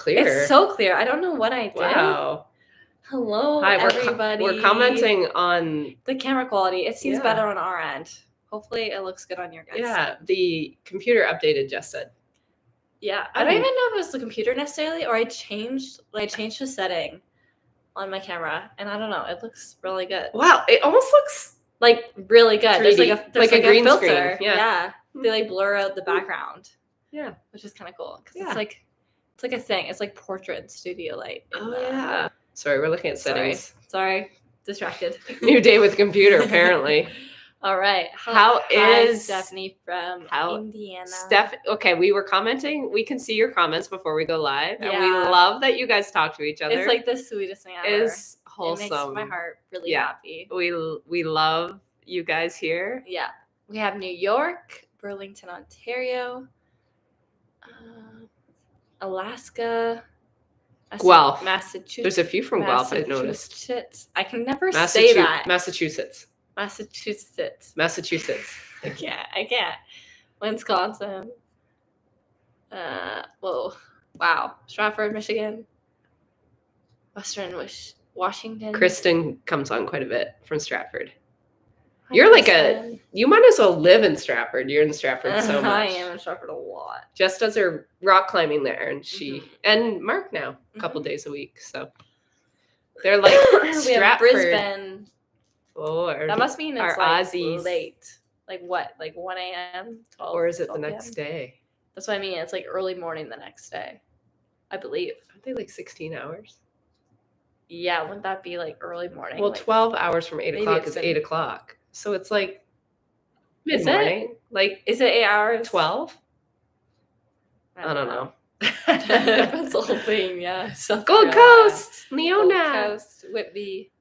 clear. It's so clear. I don't know what I did. Wow. Hello, Hi, everybody. We're commenting on the camera quality. It seems Yeah. better on our end. Hopefully, it looks good on your guys' Yeah, end. the computer updated, Jess said. Yeah, I don't even know if it was the computer necessarily, or I changed the setting on my camera, and I don't know. It looks really good. Wow, it almost looks like really good. 3D, There's like a green filter. screen. Yeah. They like blur out the background. Yeah, which is kind of cool because Yeah. it's like a thing. It's like portrait and studio light. yeah. Sorry, we're looking at settings. Sorry, distracted. New day with computer, apparently. All right. How is Stephanie from Indiana? Okay, we were commenting. We can see your comments before we go live, and we Yeah. love that you guys talk to each other. It's like the sweetest thing ever. It's wholesome. It makes my heart really happy. We love you guys here. Yeah. We have New York, Burlington, Ontario, Alaska, Guelph. Massachusetts. There's a few from Guelph, I've noticed. I can never say that. Massachusetts. I can't. Wisconsin. Whoa. Wow. Stratford, Michigan. Western Washington. Kristen comes on quite a bit from Stratford. Hi, You're Kristen. you might as well live in Stratford. You're in Stratford so much. I am in Stratford a lot. Jess does her rock climbing there, and and Mark now a couple days a week. So they're like Stratford. We have Brisbane. Or that must mean it's like Aussies. Late. Like what? Like 1 a.m. 12, or is it the 12 next day? That's what I mean. It's like early morning the next day, I believe. Aren't they like 16 hours? Yeah, wouldn't that be like early morning? Well, 12 hours from 8 o'clock is 8 o'clock. So it's like mid-morning. Like, is it 8 hours? 12? I don't know. That's the whole thing, yeah. Gold Coast, Leona. Gold Coast, Whitby.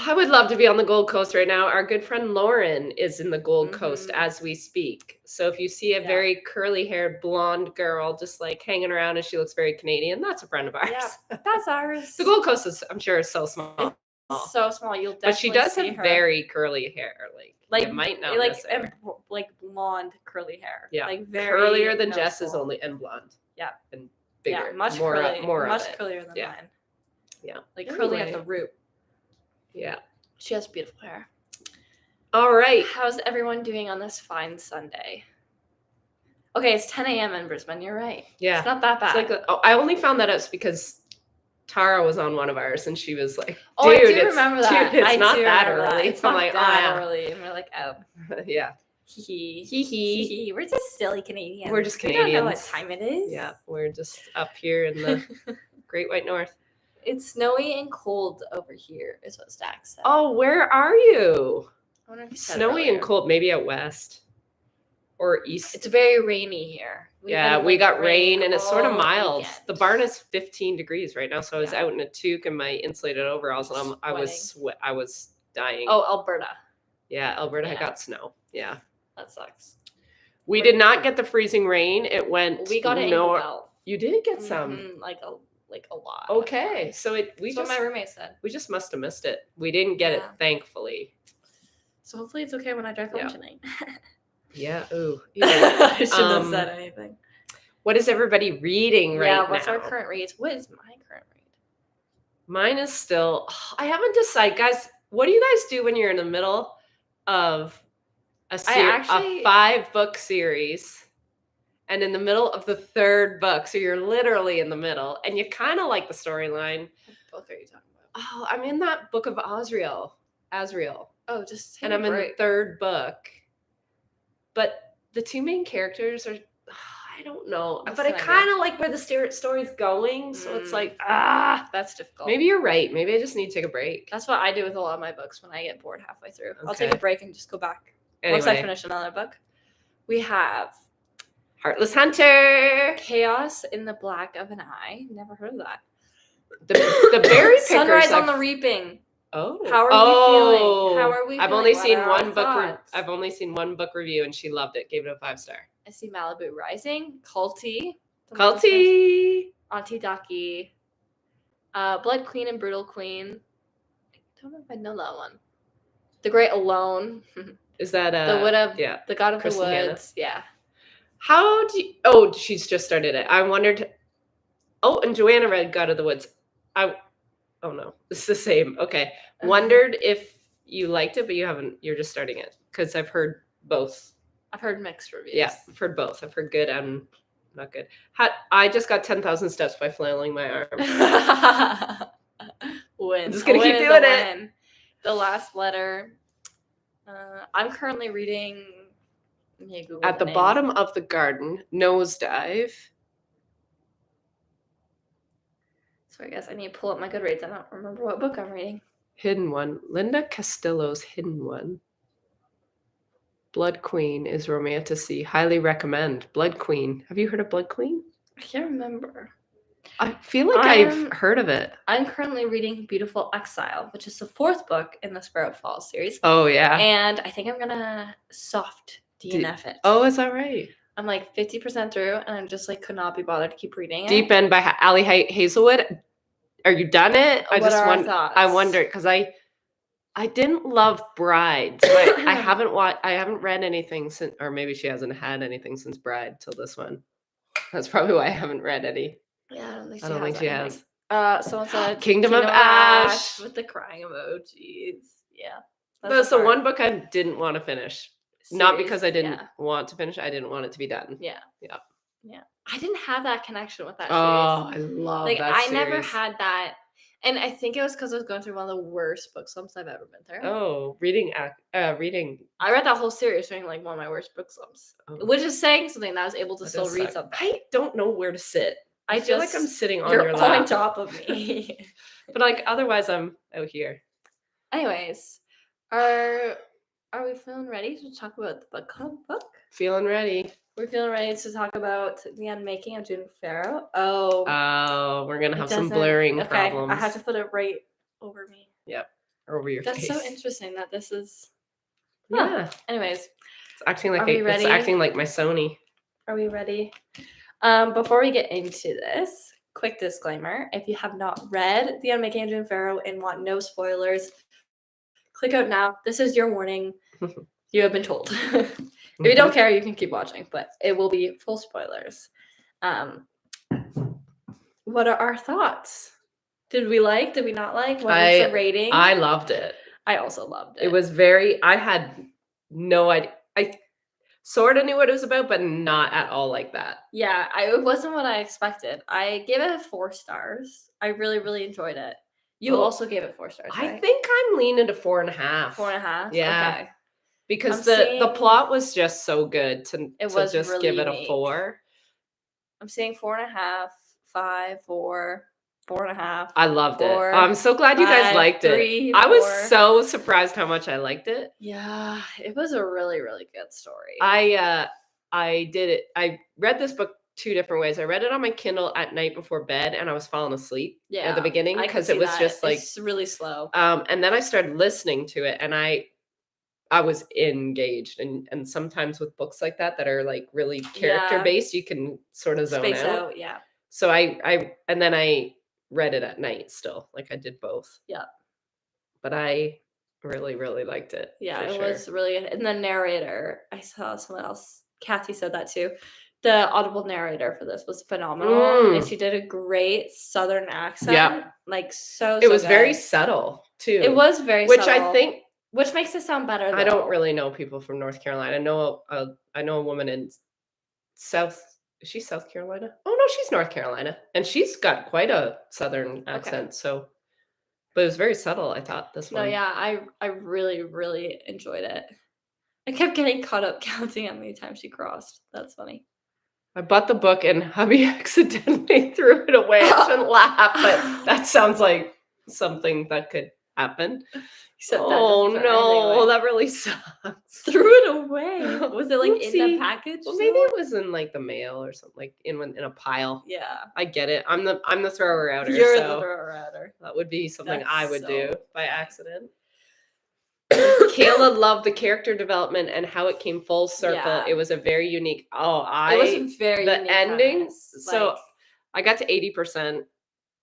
I would love to be on the Gold Coast right now. Our good friend Lauren is in the Gold Coast as we speak. So if you see a very curly-haired blonde girl just like hanging around and she looks very Canadian, that's a friend of ours. Yeah, that's ours. The Gold Coast is, I'm sure, is so small. It's so small. You'll definitely But she does see have her. very curly hair. Like you might know like blonde curly hair. Yeah, like very curlier than Jess's and blonde. Yeah, and bigger. Yeah, much more curlier than mine. Yeah, like curly at the root. Yeah, she has beautiful hair. All right, how's everyone doing on this fine Sunday? Okay, it's 10 a.m. in Brisbane. You're right. Yeah, it's not that bad. It's like I only found that out because Tara was on one of ours and she was like, "Oh, I do remember that. It's not that early." It's not that early." And we're like, "Oh, yeah." Hee. We're just silly Canadians. We're just Canadians. We don't know what time it is. Yeah, we're just up here in the Great White North. It's snowy and cold over here, is what Stack said. Oh, where are you? I wonder if you snowy and cold, maybe out west or east. It's very rainy here. We got rain and it's sort of mild. Weekend. The barn is 15 degrees right now, so I was out in a toque and my insulated overalls, and I was dying. Oh, Alberta. Yeah, Alberta got snow. Yeah. That sucks. We did not get the freezing rain. It went. We got it. You did get some. Like a lot. Okay, so That's what my roommate said. We just must have missed it. We didn't get it, thankfully. So hopefully it's okay when I drive home tonight. Yeah. Ooh. I shouldn't have said anything. What is everybody reading right now? Yeah. What's our current reads? What is my current read? Mine is still. I haven't decided, guys. What do you guys do when you're in the middle of a 5-book series and in the middle of the 3rd book? So you're literally in the middle and you kind of like the storyline. What book are you talking about? Oh, I'm in that book of Asriel. Oh, just and I'm in the 3rd book. But the 2 main characters are, I don't know. But I kind of like where the story's going. So it's like, that's difficult. Maybe you're right. Maybe I just need to take a break. That's what I do with a lot of my books when I get bored halfway through. Okay. I'll take a break and just go back. Anyway. Once I finish another book. We have Heartless Hunter. Chaos in the Black of an Eye. Never heard of that. The Berry Pickers. Sunrise on the Reaping. Oh. How are you feeling? How are we I've feeling? only seen one book. I've only seen one book review and she loved it. Gave it a 5-star. I see Malibu Rising. Culty. Auntie Daki. Blood Queen and Brutal Queen. I don't know if I know that one. The Great Alone. Is that the Wood of the God of Kristen the Woods? Hanna. Yeah. How do you, oh, she's just started it. I wondered Oh, and Joanna read God of the Woods. Oh no, it's the same. Okay. Wondered if you liked it, but you're just starting it. Because I've heard both. I've heard mixed reviews. Yeah, I've heard both. I've heard good and not good. I just got 10,000 steps by flailing my arm. Win. I'm just going to keep doing it. Win. The Last Letter. I'm currently reading... At the bottom of the garden, Nosedive. Sorry, guys. I need to pull up my Goodreads. I don't remember what book I'm reading. Hidden One. Linda Castillo's Hidden One. Blood Queen is romanticy. Highly recommend. Blood Queen. Have you heard of Blood Queen? I can't remember. I feel like I've heard of it. I'm currently reading Beautiful Exile, which is the 4th book in the Sparrow Falls series. Oh, yeah. And I think I'm going to soft DNF it. Oh, is that right? I'm like 50% through, and I'm just like could not be bothered to keep reading it. Deep End by Ali Hazelwood. Are you done it? What are our thoughts? I wondered because I didn't love Bride. So I haven't read anything since, or maybe she hasn't had anything since Bride till this one. That's probably why I haven't read any. Yeah, I don't think she has. Someone said Kingdom of Ash with the crying emojis. Yeah. That's the one book I didn't want to finish. Not because I didn't want to finish. I didn't want it to be done. Yeah. Yeah. Yeah. I didn't have that connection with that series. Oh, I love that series. I never had that. And I think it was because I was going through one of the worst book slumps I've ever been through. Oh, reading. I read that whole series during like one of my worst book slumps, which is saying something that I was able to still read something. I don't know where to sit. I feel like I'm sitting on your lap. You're on top of me. But like otherwise, I'm out here. Anyways, are we feeling ready to talk about the book club book? Feeling ready. We're feeling ready to talk about The Unmaking of June Farrow. Oh, we're going to have some blurring problems. I have to put it right over me. Yep. Or over your face. That's so interesting that this is... Yeah. Anyways. It's acting like it's acting like my Sony. Are we ready? Before we get into this, quick disclaimer. If you have not read The Unmaking of June Farrow and want no spoilers, click out now. This is your warning. You have been told. If you don't care, you can keep watching, but it will be full spoilers. What are our thoughts? Did we like? Did we not like? What was the rating? I loved it. I also loved it. It was I had no idea. I sort of knew what it was about, but not at all like that. Yeah, it wasn't what I expected. I gave it 4 stars. I really, really enjoyed it. You also gave it 4 stars, right? I think I'm leaning to 4.5. 4.5? Yeah. Okay. Because the plot was just so good to just really give it unique. a 4. I'm saying 4.5, 5, 4, 4.5. I loved it. I'm so glad you guys liked it. 3, I was so surprised how much I liked it. Yeah, it was a really, really good story. I did it. I read this book 2 different ways. I read it on my Kindle at night before bed, and I was falling asleep at the beginning because it was just like it's really slow. And then I started listening to it, and I was engaged, and sometimes with books like that are like really character based, you can sort of zone out. Yeah. So I read it at night still, like I did both. Yeah. But I really, really liked it. Yeah, it was really good. And the narrator, I saw someone else, Kathy said that too. The audible narrator for this was phenomenal, and she did a great Southern accent. Yeah, like so. It was very subtle too. It was very subtle, I think. Which makes it sound better, though. I don't really know people from North Carolina. I know a woman in South. Is she South Carolina? Oh no, she's North Carolina, and she's got quite a Southern accent. So, but it was very subtle. I thought this one. No, yeah, I really, really enjoyed it. I kept getting caught up counting how many times she crossed. That's funny. I bought the book and hubby accidentally threw it away. I shouldn't laugh, but that sounds like something that could happen. Except no, that really sucks. Threw it away. Was it like in the package? Well, maybe it was in like the mail or something, like in a pile. Yeah, I get it. I'm the thrower outer. You're the thrower outer. That would be something I would do by accident. Kayla loved the character development and how it came full circle. Yeah. It was a very unique. It was very the unique ending. So I got to 80%,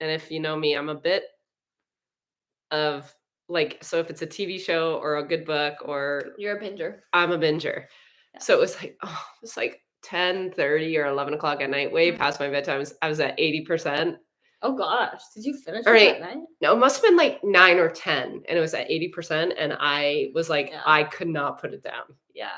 and if you know me, I'm a bit of. Like, so if it's a TV show or a good book or... You're a binger. I'm a binger. Yeah. So it was like 10:30 or 11 o'clock at night, way past my bedtime. I was at 80%. Oh gosh, did you finish it at night? No, it must have been like 9 or 10, and it was at 80%, and I was like, I could not put it down. Yeah.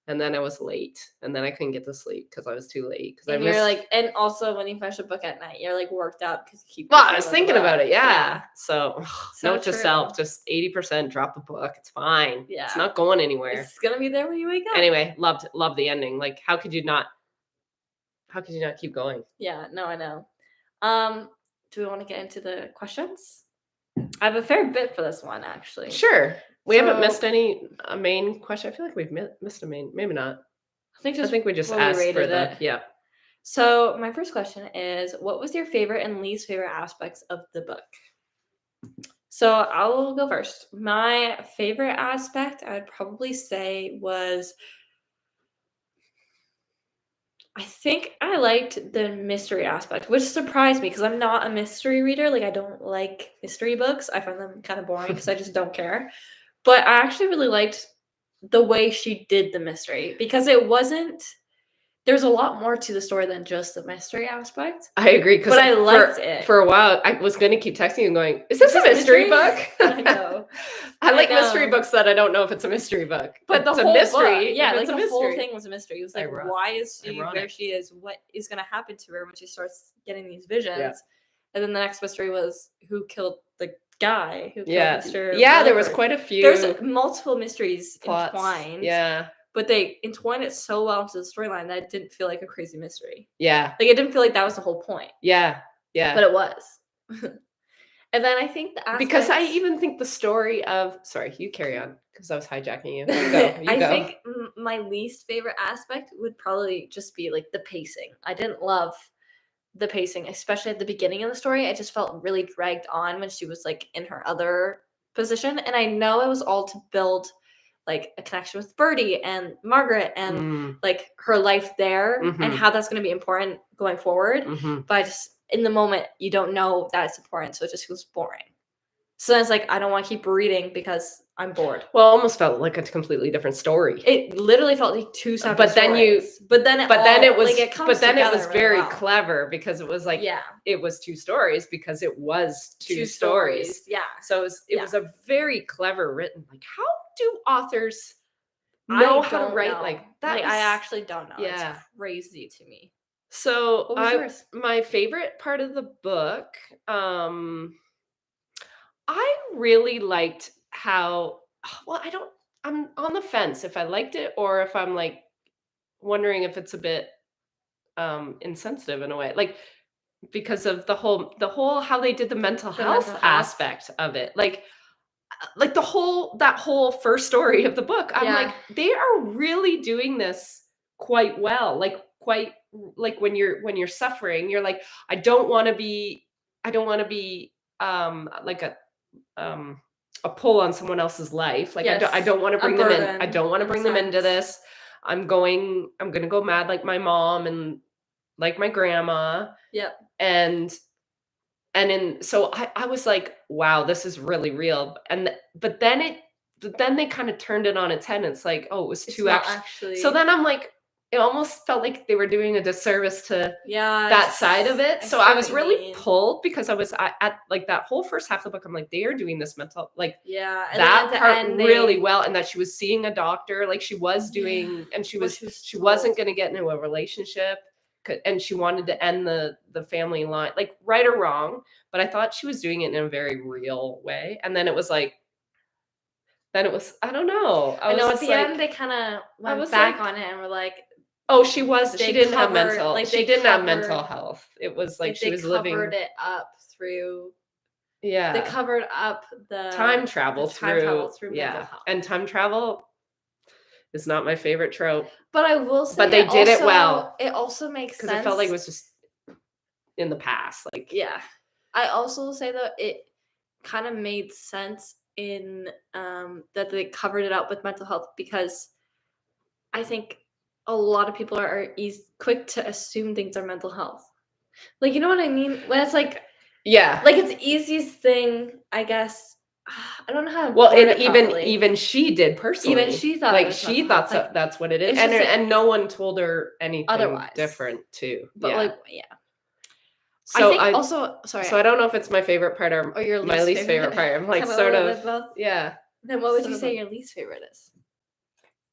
And then I was late, and then I couldn't get to sleep because I was too late. And you're like, and also when you finish a book at night, you're like worked out because you keep. Well, I was thinking about it, yeah. So note to self, just 80%, drop the book. It's fine. Yeah, it's not going anywhere. It's gonna be there when you wake up. Anyway, loved the ending. Like, how could you not keep going? Yeah, no, I know. Do we want to get into the questions? I have a fair bit for this one, actually. Sure. We haven't missed a main question. I feel like we've missed a main. Maybe not. I think we just asked for it. Yeah. So my first question is, what was your favorite and least favorite aspects of the book? So I'll go first. My favorite aspect, I would probably say, was, I think I liked the mystery aspect, which surprised me because I'm not a mystery reader. Like, I don't like mystery books. I find them kind of boring because I just don't care. But I actually really liked the way she did the mystery because there's a lot more to the story than just the mystery aspect. I agree. But I liked it. For a while, I was going to keep texting you and going, is this a mystery book? I know. I like mystery books that I don't know if it's a mystery book. But it's the whole mystery. Book, yeah, like the whole thing was a mystery. It was like, why is she where she is? What is going to happen to her when she starts getting these visions? Yeah. And then the next mystery was who killed the guy who killed Mr. Yeah, there was quite a few. There's multiple mysteries entwined. Yeah. But they entwined it so well into the storyline that it didn't feel like a crazy mystery. Yeah. Like, it didn't feel like that was the whole point. Yeah. Yeah. But it was. And then I think because I even think the story of... Sorry, you carry on, because I was hijacking you. You go. I think my least favorite aspect would probably just be, like, the pacing. I didn't love the pacing, especially at the beginning of the story. I just felt really dragged on when she was, like, in her other position. And I know it was all to build... like a connection with Birdie and Margaret and like her life there and how that's going to be important going forward. But just in the moment, you don't know that it's important. So it just feels boring. So then it's like, I don't want to keep reading because I'm bored. Well, it almost felt like a completely different story. It literally felt like two separate stories. But then it was very clever because it was like, it was two stories because it was two stories. Yeah. So it was a very clever written, like, how do authors know how to write like that? Like, I actually don't know. Yeah. It's crazy to me. So my favorite part of the book, I really liked how, well, I'm on the fence if I liked it or if I'm like wondering if it's a bit insensitive in a way, like because of the whole how they did the mental health aspect of it, like that whole first story of the book. I'm like, they are really doing this quite well, like when you're suffering, you're like, I don't want to be like a pull on someone else's life. Like, I don't want to bring them in. I don't want to bring them into this. I'm going to go mad like my mom and like my grandma. Yep. So I was like, wow, this is really real. But then they kind of turned it on its head. And it's like, oh, it was too actually. So then I'm like, it almost felt like they were doing a disservice to that side of it. So I was really pulled because I was at like that whole first half of the book. I'm like, they are doing this mental, like that part really well. And that she was seeing a doctor, like she was doing, and she wasn't going to get into a relationship. And she wanted to end the family line, like right or wrong. But I thought she was doing it in a very real way. And then it was like, I don't know. I know at the end they kind of went back on it and were like, oh, she didn't have mental health. It was like she was living. They covered it up through. Yeah. They covered up the time travel through mental health. And time travel is not my favorite trope. But I will say, but they did it well. It also makes sense because it felt like it was just in the past. Like, yeah, I also say that it kind of made sense in that they covered it up with mental health because I think a lot of people are quick to assume things are mental health. Like, you know what I mean? When it's like, yeah, like it's the easiest thing, I guess, I don't know how. Well, and even she did personally. Even she thought like she thought so, that's what it is, and no one told her anything otherwise. different too. But yeah. So I think also sorry. So I don't know if it's my favorite part or your my least favorite part. I'm like sort of both. Yeah. Then what would you say your least favorite is?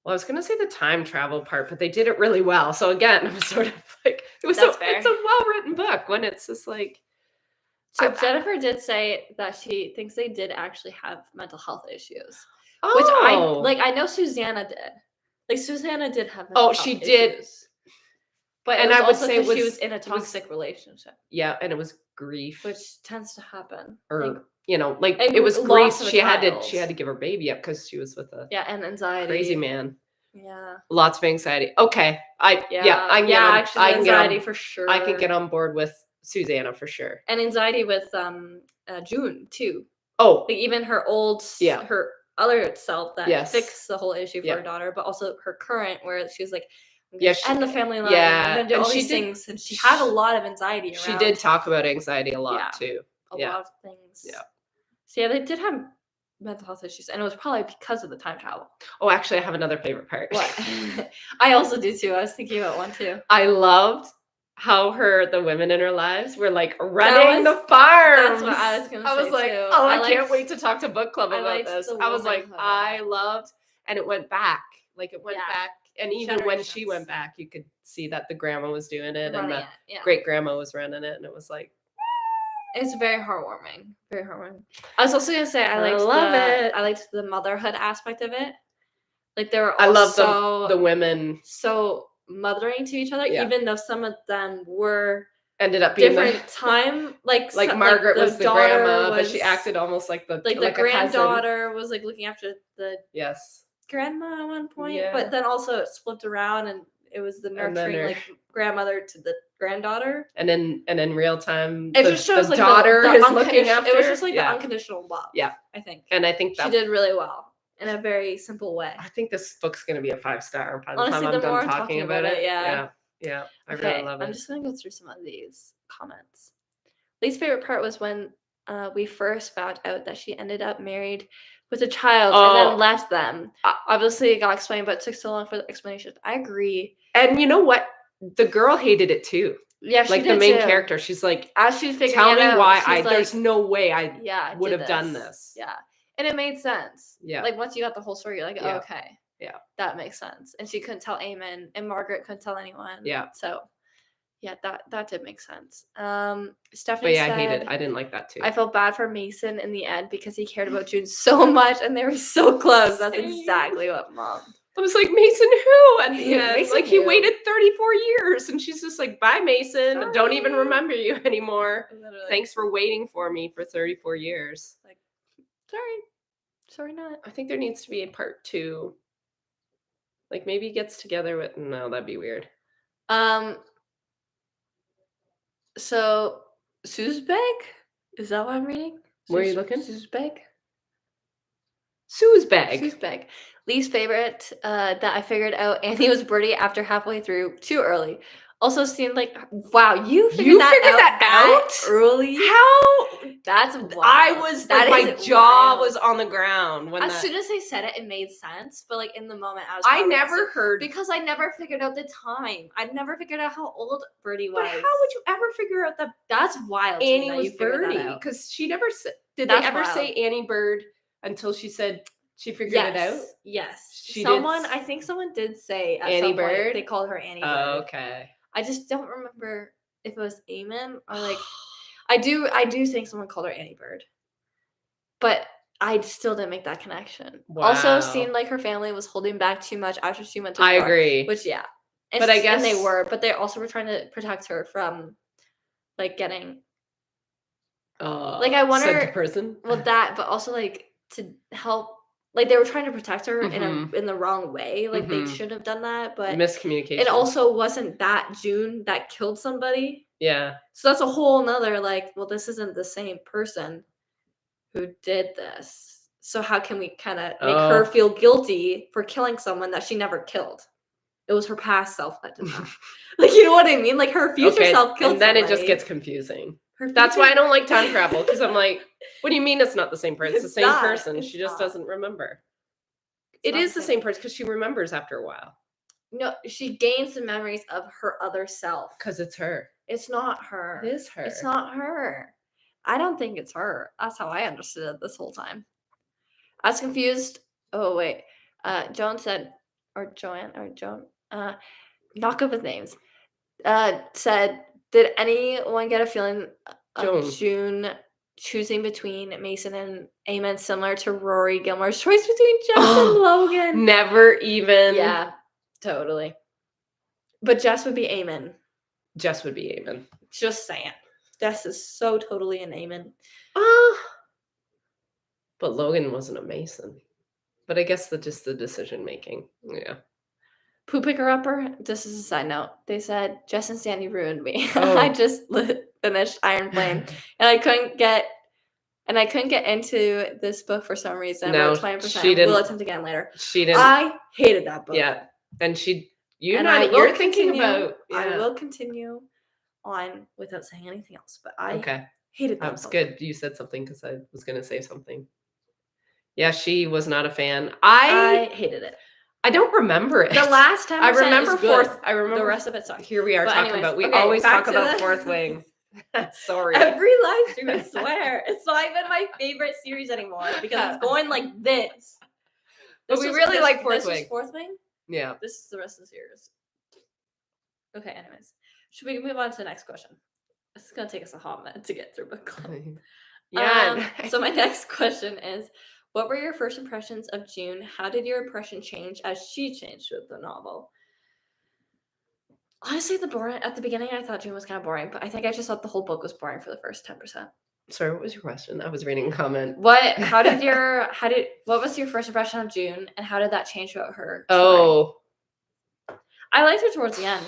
Well, I was gonna say the time travel part, but they did it really well. So again, it was sort of like it's a well-written book when it's just like. So Jennifer did say that she thinks they did actually have mental health issues, Oh. which I know Susanna did. Like Susanna did have mental health she did. issues. But and I would say she was in a toxic relationship. Yeah, and it was grief, which tends to happen. Or it was grief. She had to give her baby up because she was with and anxiety, crazy man. Yeah, lots of anxiety. Okay, I can anxiety for sure. I can get on board with Susanna for sure, and anxiety with June too. Oh, like even her old her other self that fixed the whole issue for her daughter, but also her current where she was like. And the family line. And do all these things. And she had a lot of anxiety around. She did talk about anxiety a lot too. A lot of things. Yeah. So they did have mental health issues. And it was probably because of the time travel. Oh, actually, I have another favorite part. What? I also do too. I was thinking about one too. I loved how the women in her lives were like running the farm. That's what I was going to say. I was like, too. I can't wait to talk to book club about this. I was like, I loved, and it went back. Like it went back. And even when she went back, you could see that the grandma was doing it and the great grandma was running it. And it was like, it's very heartwarming. Very heartwarming. I was also going to say, I liked the motherhood aspect of it. Like they were all I love the women so mothering to each other, even though some of them ended up being different time. Like Margaret was the grandma, but she acted almost like the granddaughter was like looking after the yes. grandma at one point, but then also it flipped around and it was the nurturing grandmother to the granddaughter. And in real time, it just shows the daughter is looking after. It was just like the unconditional love. Yeah, I think. And I think she did really well in a very simple way. I think this book's going to be a 5-star by the time I'm done talking about it. Yeah. I really love it. I'm just going to go through some of these comments. Least favorite part was when we first found out that she ended up married with a child and then left them. Obviously, it got explained, but it took so long for the explanation. I agree. And you know what? The girl hated it too. Yeah, she did the main character. She's like, as she's figuring tell me out, why there's no way I would have done this. Yeah, and it made sense. Yeah, like once you got the whole story, you're like, okay, that makes sense. And she couldn't tell Eamon, and Margaret couldn't tell anyone. Yeah, so. Yeah, that did make sense. Stephanie said, I hated. I didn't like that too. I felt bad for Mason in the end because he cared about June so much, and they were so close. That's exactly what Mom. I was like, Mason who? And he waited 34 years, and she's just like, bye, Mason. Sorry. Don't even remember you anymore. Literally. Thanks for waiting for me for 34 years. Like, sorry not. I think there needs to be a part 2. Like maybe he gets together with. No, that'd be weird. So, Suesbeg? Is that what I'm reading? Where are you looking? Suesbeg. Least favorite that I figured out Annie was Birdie after halfway through too early. Also seemed like, wow, you figured that out early? How? That's wild. I was my jaw was on the ground when as soon as they said it, it made sense. But like in the moment, I never heard because I never figured out the time. I never figured out how old Birdie was. But how would you ever figure out that? That's wild. Annie was Birdie because she never said. Did they ever say Annie Bird until she said she figured it out? Yes. I think someone did say at Annie some Bird. Point, they called her Annie Bird. Oh, okay. I just don't remember if it was Eamon or like I do think someone called her Annie Bird. But I still didn't make that connection. Wow. Also seemed like her family was holding back too much after she went to I agree. Which but I guess they were, but they also were trying to protect her from like getting like I wonder sent to prison. Well that but also like to help like they were trying to protect her in the wrong way. Like they shouldn't have done that, but miscommunication. It also wasn't that June that killed somebody. Yeah. So that's a whole nother like, well, this isn't the same person who did this. So how can we kind of make her feel guilty for killing someone that she never killed? It was her past self that did that. Like you know what I mean? Like her future self killed. And then it just gets confusing. That's why I don't like time travel because I'm like. What do you mean it's not the same person? It's the same person. She just doesn't remember. It is the same person because she remembers after a while. No, she gains the memories of her other self. Because it's her. It's not her. It is her. It's not her. I don't think it's her. That's how I understood it this whole time. I was confused. Oh, wait. Joan said, or Joanne, or Joan, not good with names, said, did anyone get a feeling of June choosing between Mason and Eamon similar to Rory Gilmore's choice between Jess and Logan? Never even. Yeah, totally. But Jess would be Eamon. Jess would be Eamon. Just saying. Jess is so totally an Eamon. But Logan wasn't a Mason. But I guess just the decision making. Yeah. Poo Picker Upper, this is a side note. They said, Jess and Sandy ruined me. Oh. I just finished Iron Flame. And I couldn't get into this book for some reason. No, 20%. She didn't. We'll attempt again later. She didn't. I hated that book. Yeah. And you're thinking about. Yeah. I will continue on without saying anything else. But I hated that book. That's good. You said something because I was going to say something. Yeah, she was not a fan. I hated it. I don't remember it. The last time I remember fourth. I remember the rest of it sucked. Here we are talking about. We always talk about Fourth Wing. Sorry. Every live stream, I swear, it's not even my favorite series anymore because it's going like this. But we really like Fourth Wing. This is Fourth Wing. Yeah. This is the rest of the series. Okay. Anyways, should we move on to the next question? This is gonna take us a hot minute to get through book club. Yeah. So my next question is, what were your first impressions of June? How did your impression change as she changed with the novel? Honestly, at the beginning, I thought June was kind of boring, but I think I just thought the whole book was boring for the first 10%. Sorry, what was your question? I was reading a comment. What was your first impression of June, and how did that change about her? Oh. I liked her towards the end.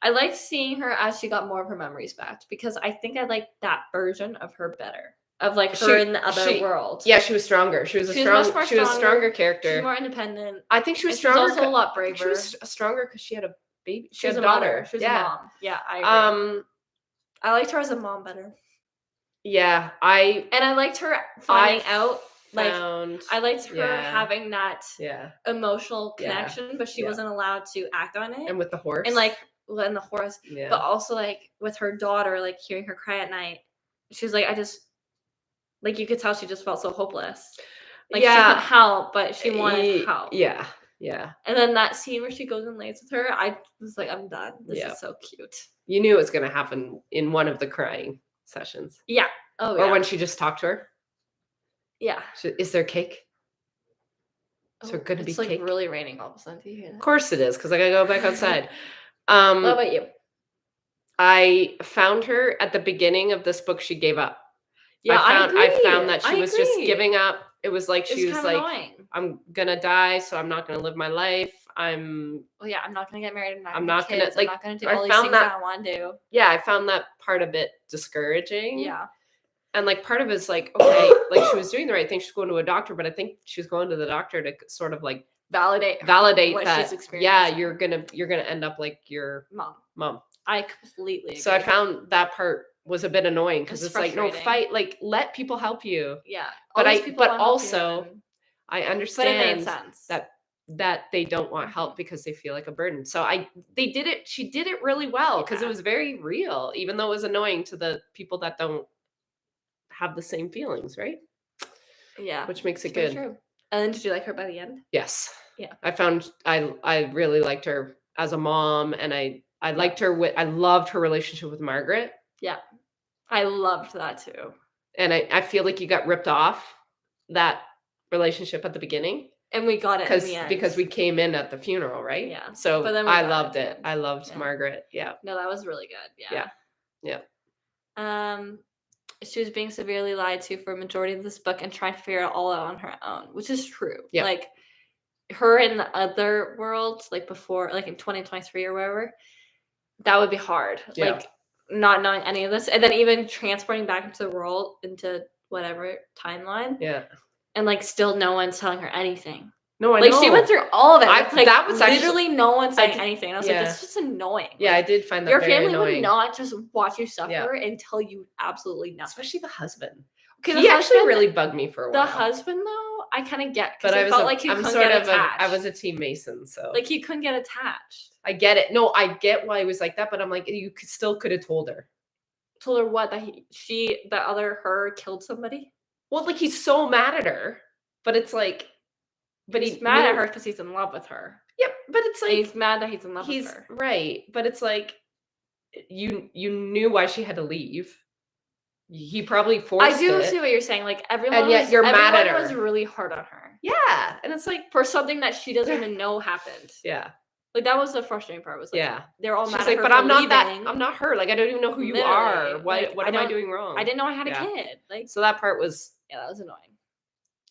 I liked seeing her as she got more of her memories back because I think I liked that version of her better. Of like her in the other world. Yeah, she was stronger. She was a stronger character. She was more independent. I think she was stronger. She was also a lot braver. She was stronger because she had a baby. She was a daughter. She was a mom. Yeah, I agree. I liked her as a mom better. Yeah, I liked her finding out. I liked her having that emotional connection, but she wasn't allowed to act on it. And with the horse. And the horse. Yeah. But also with her daughter, hearing her cry at night, she was like, you could tell she just felt so hopeless. She couldn't help, but she wanted help. Yeah, yeah. And then that scene where she goes and lays with her, I was like, I'm done. This is so cute. You knew it was going to happen in one of the crying sessions. Yeah. Oh, yeah. Or when she just talked to her. Yeah. Is there cake? Is there going to be cake? It's really raining all of a sudden. Do you hear that? Of course it is, because I got to go back outside. What about you? I found her at the beginning of this book. She gave up. Yeah, I found that she was just giving up. It was like she was like, annoying. I'm gonna die, so I'm not gonna live my life. I'm not gonna get married. I'm not gonna I'm not gonna do all these things that I want to do. Yeah, I found that part a bit discouraging. Yeah. And part of it is okay, she was doing the right thing. She's going to a doctor, but I think she was going to the doctor to sort of validate what that she's experiencing. Yeah, you're gonna end up like your mom. I completely agree. So I found that part was a bit annoying because it's no fight, let people help you. Yeah. But also I understand but it made sense. that they don't want help because they feel like a burden. So she did it really well because it was very real, even though it was annoying to the people that don't have the same feelings, right? Yeah. Which makes it good. True. And then did you like her by the end? Yes. Yeah. I really liked her as a mom, and I liked her I loved her relationship with Margaret. Yeah. I loved that too. And I feel like you got ripped off that relationship at the beginning. And we got it in the end. Because we came in at the funeral, right? Yeah. So I loved it. I loved Margaret. Yeah. No, that was really good. Yeah. Yeah. She was being severely lied to for a majority of this book and trying to figure it all out on her own, which is true. Yeah. Her in the other world, before, in 2023 or wherever, that would be hard. Yeah. Not knowing any of this, and then even transporting back into the world, into whatever timeline. Yeah. And still no one's telling her anything. No, I like know. she went through all of it. That was literally no one saying anything. And I was like, this is just annoying. Yeah, I did find that your very family annoying. would not just watch you suffer and tell you absolutely nothing. Especially the husband. Okay, he actually really bugged me for a while. The husband, though, I kind of get, but I felt like he couldn't get attached. I was a team Mason, so like he couldn't get attached. I get it. No, I get why he was like that, but I'm like, you still could have told her. Told her what? That her killed somebody? Well, like he's so mad at her, but it's like, but he's mad at her because he's in love with her. Yep, but it's like and he's mad that he's in love with her. Right, but it's like you knew why she had to leave. He probably forced it. I do see what you're saying. Like everyone, and yet you're mad at her. Was really hard on her. Yeah, and it's like for something that she doesn't even know happened. Yeah. Like that was the frustrating part. Was like, they're all mad at her. But I'm not that. I'm not her. Like I don't even know who you are. What am I doing wrong? I didn't know I had a kid. Like so that part was that was annoying.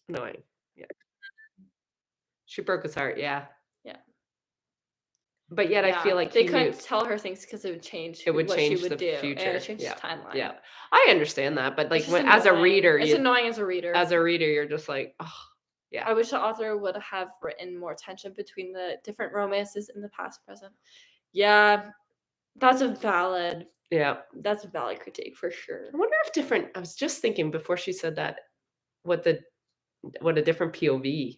Annoying. Yeah. She broke his heart. Yeah. Yeah. But yet I feel like they couldn't tell her things because it would change. It would what change she would the do. future. And it changed the timeline. Yeah. I understand that, but like as a reader, it's annoying as a reader. As a reader, you're just like, oh. Yeah. I wish the author would have written more tension between the different romances in the past, present. Yeah, that's a valid critique for sure. I wonder if I was just thinking before she said that, what a different POV.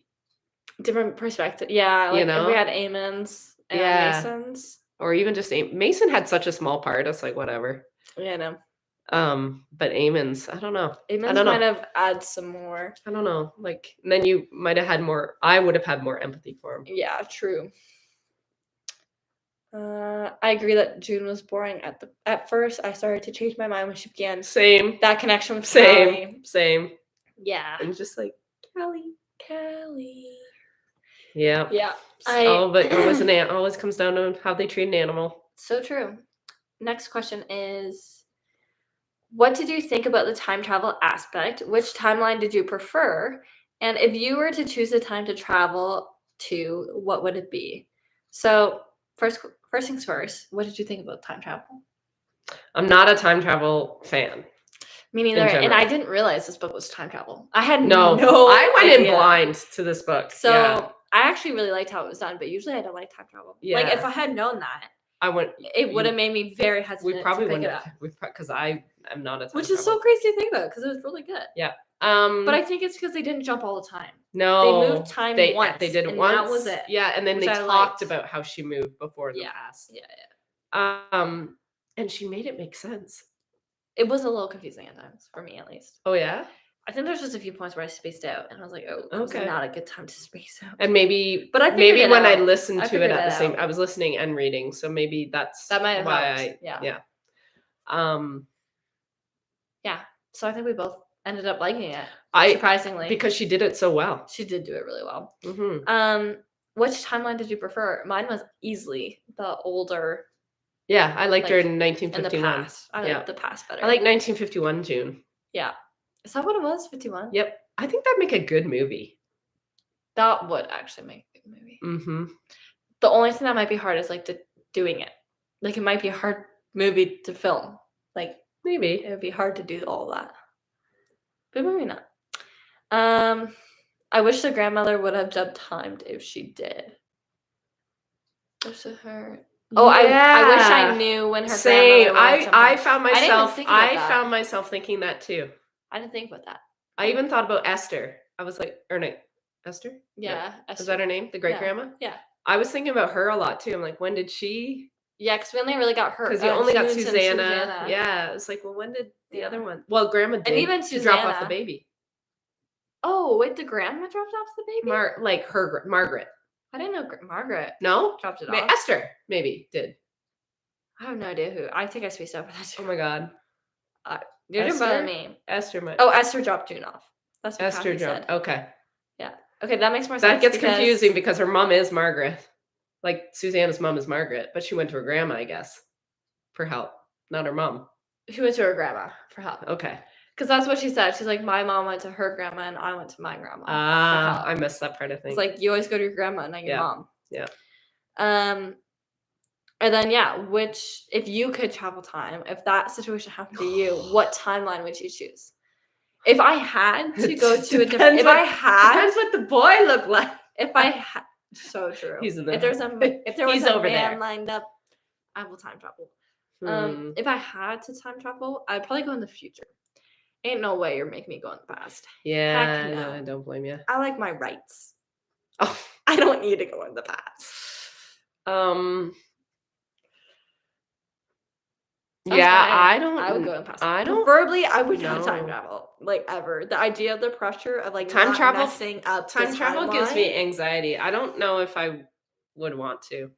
Different perspective. Yeah, like if we had Eamon's and Mason's. Or even just Mason had such a small part. It's like whatever. Yeah, no. But Eamon's, I don't know. Eamon's might have added some more. I don't know. Like, and then you might have had more. I would have had more empathy for him. Yeah, true. I agree that June was boring at first. I started to change my mind when she began. Same. That connection with Callie. Same. Yeah. And just like Callie. Yeah. Yeah. But always comes down to how they treat an animal. So true. Next question is, what did you think about the time travel aspect? Which timeline did you prefer? And if you were to choose a time to travel to, what would it be? So first things first, what did you think about time travel? I'm not a time travel fan. Me neither. And I didn't realize this book was time travel. I had no I went idea. In blind to this book. So I actually really liked how it was done, but usually I don't like time travel. Yeah. Like if I had known that, it would have made me very hesitant. We probably wouldn't have. Because I am not a time Which is so crazy to think about because it was really good. Yeah. But I think it's because they didn't jump all the time. No. They moved time once. They did it once. That was it. Yeah, and then they talked about how she moved before in the past. Yeah. And she made it make sense. It was a little confusing at times, for me at least. Oh, yeah? I think there's just a few points where I spaced out, and I was like, "Oh, this is not a good time to space out." And maybe, but I when I listened to it at the same, I was listening and reading, so maybe that might have helped. Yeah. Yeah. So I think we both ended up liking it. Surprisingly, because she did it so well. She did do it really well. Mm-hmm. Which timeline did you prefer? Mine was easily the older. Yeah, I liked her in 1951. In the past. I liked the past better. I like 1951 June. Yeah. Is that what it was? 51? Yep. I think that'd make a good movie. That would actually make a good movie. Mm-hmm. The only thing that might be hard is like doing it. Like it might be a hard movie to film. Like maybe it would be hard to do all that. But maybe not. I wish the grandmother would have dubbed timed if she did. Wish it hurt. Oh, yeah. I wish I knew when her grandmother. I found myself thinking that too. I didn't think about that. I even thought about Esther. I was like, Esther? Yeah. No. Esther. Is that her name? The great grandma? Yeah. I was thinking about her a lot too. I'm like, when did she? Yeah, because we only really got her. Because you only got Susanna. Yeah. It was like, well, when did the other one? Well, grandma did. And even Susanna. Drop off the baby. Oh, wait, the grandma dropped off the baby? Margaret. I didn't know Margaret. No? Dropped it off. Esther, maybe, did. I have no idea who. I think I spaced out for that too. Oh my God. You're doing better than me. Esther might. Oh, Esther dropped June off. That's what Esther dropped. Okay. Yeah. Okay, that makes more sense. That gets confusing because her mom is Margaret. Like Susanna's mom is Margaret, but she went to her grandma, I guess, for help. Not her mom. She went to her grandma for help. Okay. Because that's what she said. She's like, my mom went to her grandma and I went to my grandma. I missed that part of things. It's like you always go to your grandma and not your mom. Yeah. And then which if you could travel time, if that situation happened to you, what timeline would you choose? If I had to go to a different, depends what the boy looked like. so true. He's in the, if there was he's a over man there. lined up, I will time travel. If I had to time travel, I'd probably go in the future. Ain't no way you're making me go in the past. Yeah, Heck no. no, I don't blame you. I like my rights. Oh, I don't need to go in the past. I would go in the past. Preferably, I would not time travel, like, ever. The idea of the pressure of, like, time not travel, messing up time the travel gives timeline. me anxiety. I don't know if I would want to.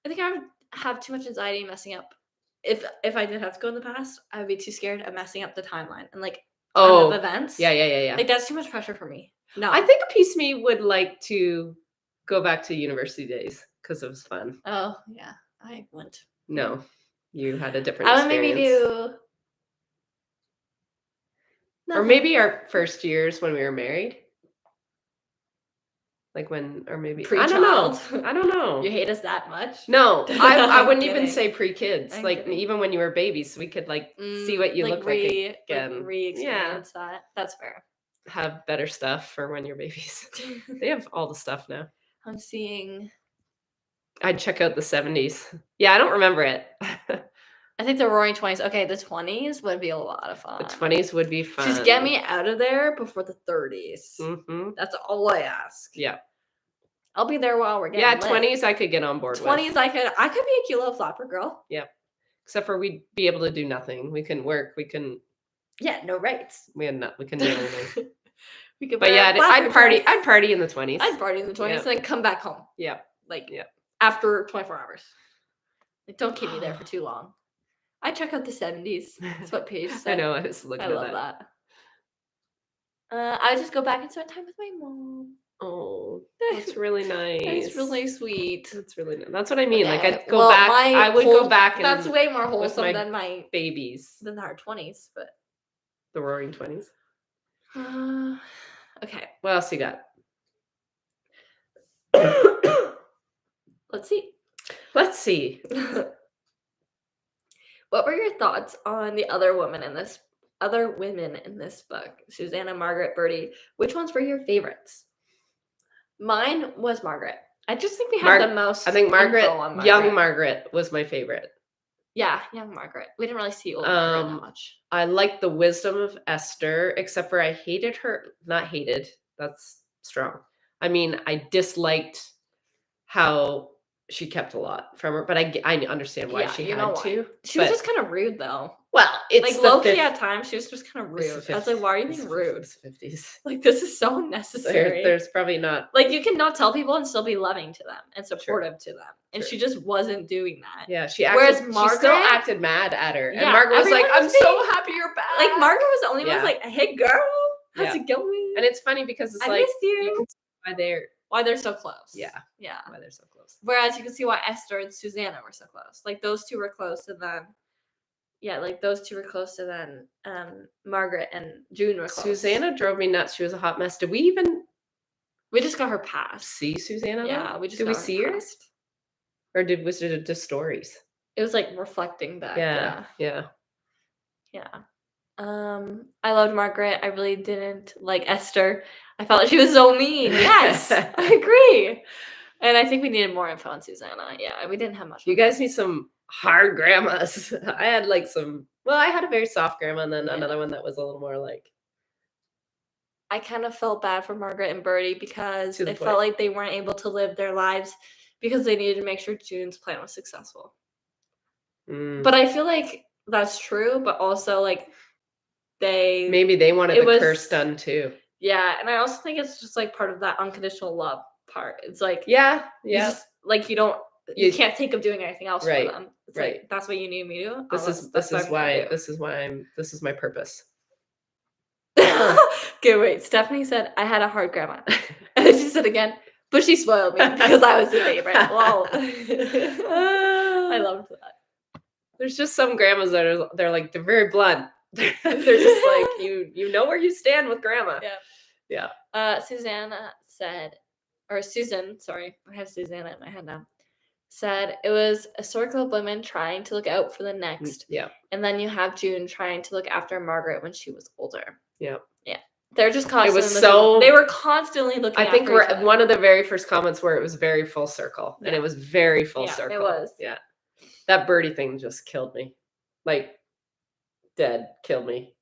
I think I would have too much anxiety messing up. If I did have to go in the past, I would be too scared of messing up the timeline and, like, ton of events. Yeah. Like, that's too much pressure for me. No. I think a piece of me would like to go back to university days because it was fun. Oh, yeah. I wouldn't. No, you had a different I would experience. maybe do... Or maybe our first years when we were married. Like when, or maybe pre-child. I don't know. You hate us that much? No, I wouldn't even say pre-kids. I'm like kidding. Even when you were babies, we could like see what you look like again. Like re-experience that. That's fair. Have better stuff for when you're babies. They have all the stuff now. I'm seeing. I'd check out the 70s. Yeah, I don't remember it. I think the Roaring 20s. Okay, the 20s would be a lot of fun. The 20s would be fun. Just get me out of there before the 30s. Mm-hmm. That's all I ask. Yeah. I'll be there while we're getting lit. 20s I could get on board 20s with. I could be a cute little flapper girl. Yeah. Except for we'd be able to do nothing. We couldn't work. We couldn't. Yeah, no rights. We couldn't do anything. But yeah, I'd party in the 20s. I'd party in the 20s and then come back home. Yeah. After 24 hours. Like, don't keep me there for too long. I check out the 70s. That's what Paige said. I know. I was looking at that. I love that. I just go back and spend time with my mom. Oh, that's really nice. That's really sweet. That's really nice. That's what I mean. Okay. Like I'd go back. I would go back and that's way more wholesome than my babies. Than our 20s, but the Roaring 20s. Okay. What else you got? Let's see. What were your thoughts on the other women in this book? Susanna, Margaret, Bertie. Which ones were your favorites? Mine was Margaret. I just think we had the most. I think young Margaret was my favorite. Yeah, young Margaret. We didn't really see old Margaret that much. I liked the wisdom of Esther, except for I hated her. Not hated. That's strong. I mean, I disliked how she kept a lot from her, but I understand why she had to. She was just kind of rude, though. Well, it's like low-key at times. She was just kind of rude. I was like, why are you being rude? It's 50s. Like, this is so unnecessary. There's probably not. Like, you cannot tell people and still be loving to them and supportive to them. And she just wasn't doing that. Yeah, she still acted mad at her. Yeah, and Margaret was like, I'm so happy you're back. Like, Margaret was the only one who was like, hey, girl, how's it going? And it's funny because it's I missed you. You can see why they're so close. Yeah. Why they're so close. Whereas you can see why Esther and Susanna were so close. Like, those two were close, and then Margaret and June were close. Susanna drove me nuts. She was a hot mess. Did we just got her past. See Susanna? Yeah, did we see her? Or was it just stories? It was like reflecting back. Yeah. I loved Margaret. I really didn't like Esther. I felt like she was so mean. Yes, I agree. And I think we needed more info on Susanna. Yeah, we didn't have much. You guys need some hard grandmas. I had I had a very soft grandma and then another one that was a little more like. I kind of felt bad for Margaret and Bertie because it felt like they weren't able to live their lives because they needed to make sure June's plan was successful. But I feel like that's true, but also like maybe they wanted the curse done too. Yeah, and I also think it's just like part of that unconditional love part. It's like you can't think of doing anything else for them. It's like that's what you need me to do. This is my purpose. Okay, wait. Stephanie said I had a hard grandma, and then she said again, but she spoiled me because I was the favorite. Wow, I loved that. There's just some grandmas that they're very blunt. They're just like you know where you stand with grandma. Yeah. Susan, sorry, I have Susanna in my head now. Said it was a circle of women trying to look out for the next. Yeah. And then you have June trying to look after Margaret when she was older. Yeah. Yeah. They're just constantly. It was so. They were constantly looking. I think one of the very first comments where it was very full circle, and it was very full circle. It was. Yeah, that birdie thing just killed me, like dead killed me,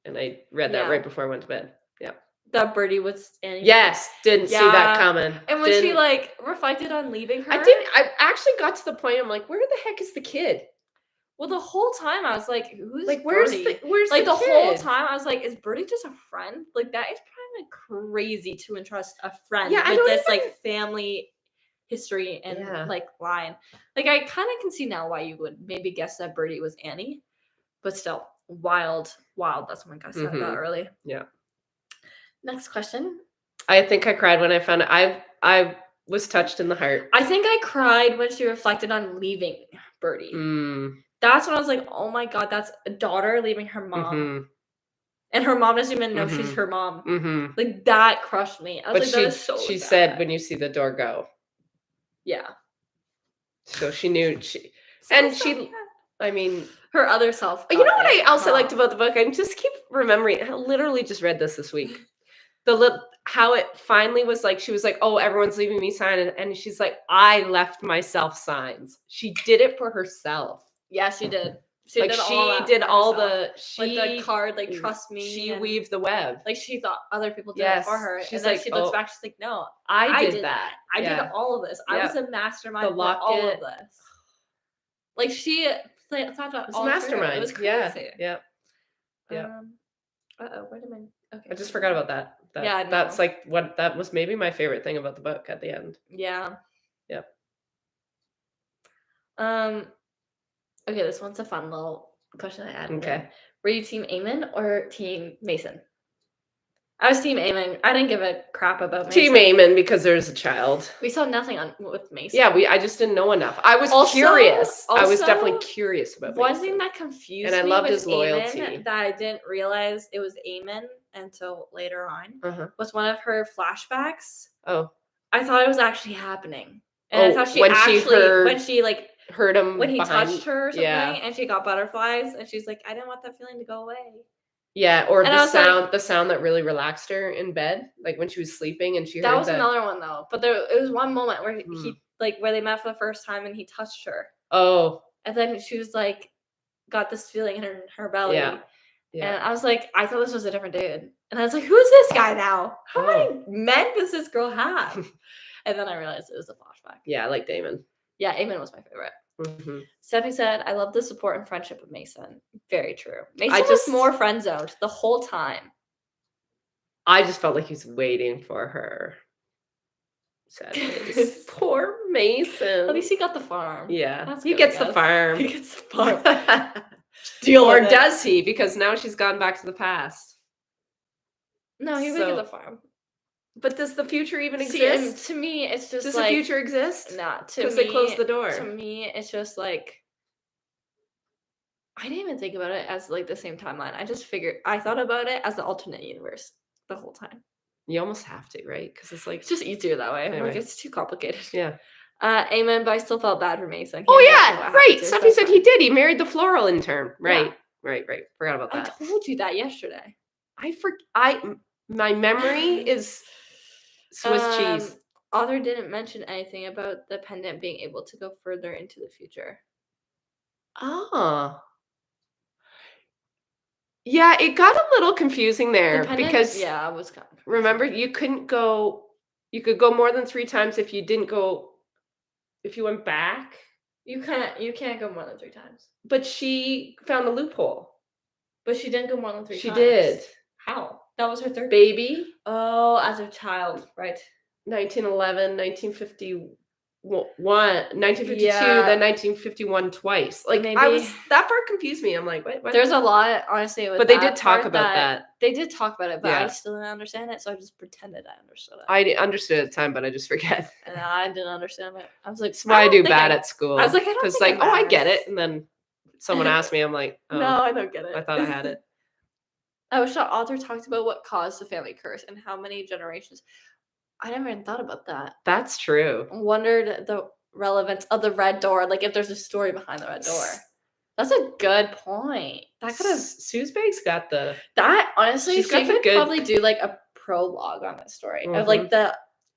and I read that right before I went to bed. Yeah. That birdie was Annie. Yes, didn't see that coming. And when she reflected on leaving her, I actually got to the point. I'm like, where the heck is the kid? Well, the whole time I was like, who's where's Birdie? Where's the kid? whole time I was like, is Birdie just a friend? Like that is kind of crazy to entrust a friend with this family history and line. Like I kind of can see now why you would maybe guess that Birdie was Annie, but still wild that someone got said that early. Yeah. Next question. I think I cried when I found it. I was touched in the heart. I think I cried when she reflected on leaving Birdie. That's when I was like, oh my God, that's a daughter leaving her mom. And her mom doesn't even know she's her mom. Like, that crushed me. I was like, that is so she sad. said, when you see the door go. Yeah. So she knew. I mean. Her other self. You know what I also liked about the book? I just keep remembering. I literally just read this week. How it finally was like, she was like, oh, everyone's leaving me signs. And she's like, I left myself signs. She did it for herself. Yeah, she did. She did all the card, trust me. She weaved the web. Like she thought other people did it for her. She's and then she looks back, she's like, no, I did that. I did all of this. I was a mastermind for all of this. Like she thought about all mastermind. It was crazy. Yeah. Wait a minute. Okay. I just forgot about that. That's that was maybe my favorite thing about the book at the end. Yeah. Yep. Okay, this one's a fun little question I added. Okay. Were you Team Eamon or Team Mason? I was Team Eamon. I didn't give a crap about Mason. Team Eamon because there's a child. We saw nothing with Mason. Yeah, I just didn't know enough. I was curious. I was definitely curious about Mason. One thing that confused me, and I loved his loyalty, Eamon, that I didn't realize it was Eamon until later on, was one of her flashbacks. Oh. I thought it was actually happening. And I thought she heard him when he touched her or something, and she got butterflies, and she's like, I didn't want that feeling to go away. Yeah, or the sound that really relaxed her in bed, like when she was sleeping, and she heard that. That was another one though, but it was one moment where he where they met for the first time, and he touched her. Oh. And then she was like, got this feeling in her belly. Yeah. And I was like, I thought this was a different dude, and I was like, who's this guy now? How many men does this girl have? And then I realized it was a flashback. Yeah, I like Damon. Yeah, Eamon was my favorite. Stephanie said, I love the support and friendship of Mason. Very true. Mason was more friend zoned the whole time. I just felt like he was waiting for her. Poor Mason. At least he got the farm. Yeah. He gets the farm. He gets the farm. Or does he? Because now she's gone back to the past. No, he would get the farm. But does the future even exist? To me, it's just does the future exist? Not because they closed the door. To me, it's just like I didn't even think about it as like the same timeline. I thought about it as the alternate universe the whole time. You almost have to, right? Because it's like it's just easier that way. Anyway. Like it's too complicated. Yeah. Amen. But I still felt bad for Mason. Right. Stephanie said he did. He married the floral intern. Right. Yeah. Right. Forgot about that. I told you that yesterday. My memory is Swiss cheese. Author didn't mention anything about the pendant being able to go further into the future. Oh. Yeah, it got a little confusing there because I was kind of confused. Remember, you could go more than 3 times if you went back. You can't go more than 3 times. But she found a loophole. But she didn't go more than 3 times. She did. How? That was her third baby. Oh, as a child, right. 1911, 1951, 1952, then 1951 twice. Like maybe. That part confused me. I'm like, what? There's a lot, honestly. But they did talk about that. They did talk about it, but I still didn't understand it, so I just pretended I understood it. I understood at the time, but I just forget. And I didn't understand it. I was like, that's why I do bad at school. I was like, I get it, and then someone asked me, I'm like, oh, no, I don't get it. I thought I had it. I wish the author talked about what caused the family curse and how many generations. I never even thought about that. That's true. Wondered the relevance of the red door, like if there's a story behind the red door. That's a good point. That could have. Sue'sbag's got the. That honestly, She's got she the could good. probably do like a prologue on this story of like the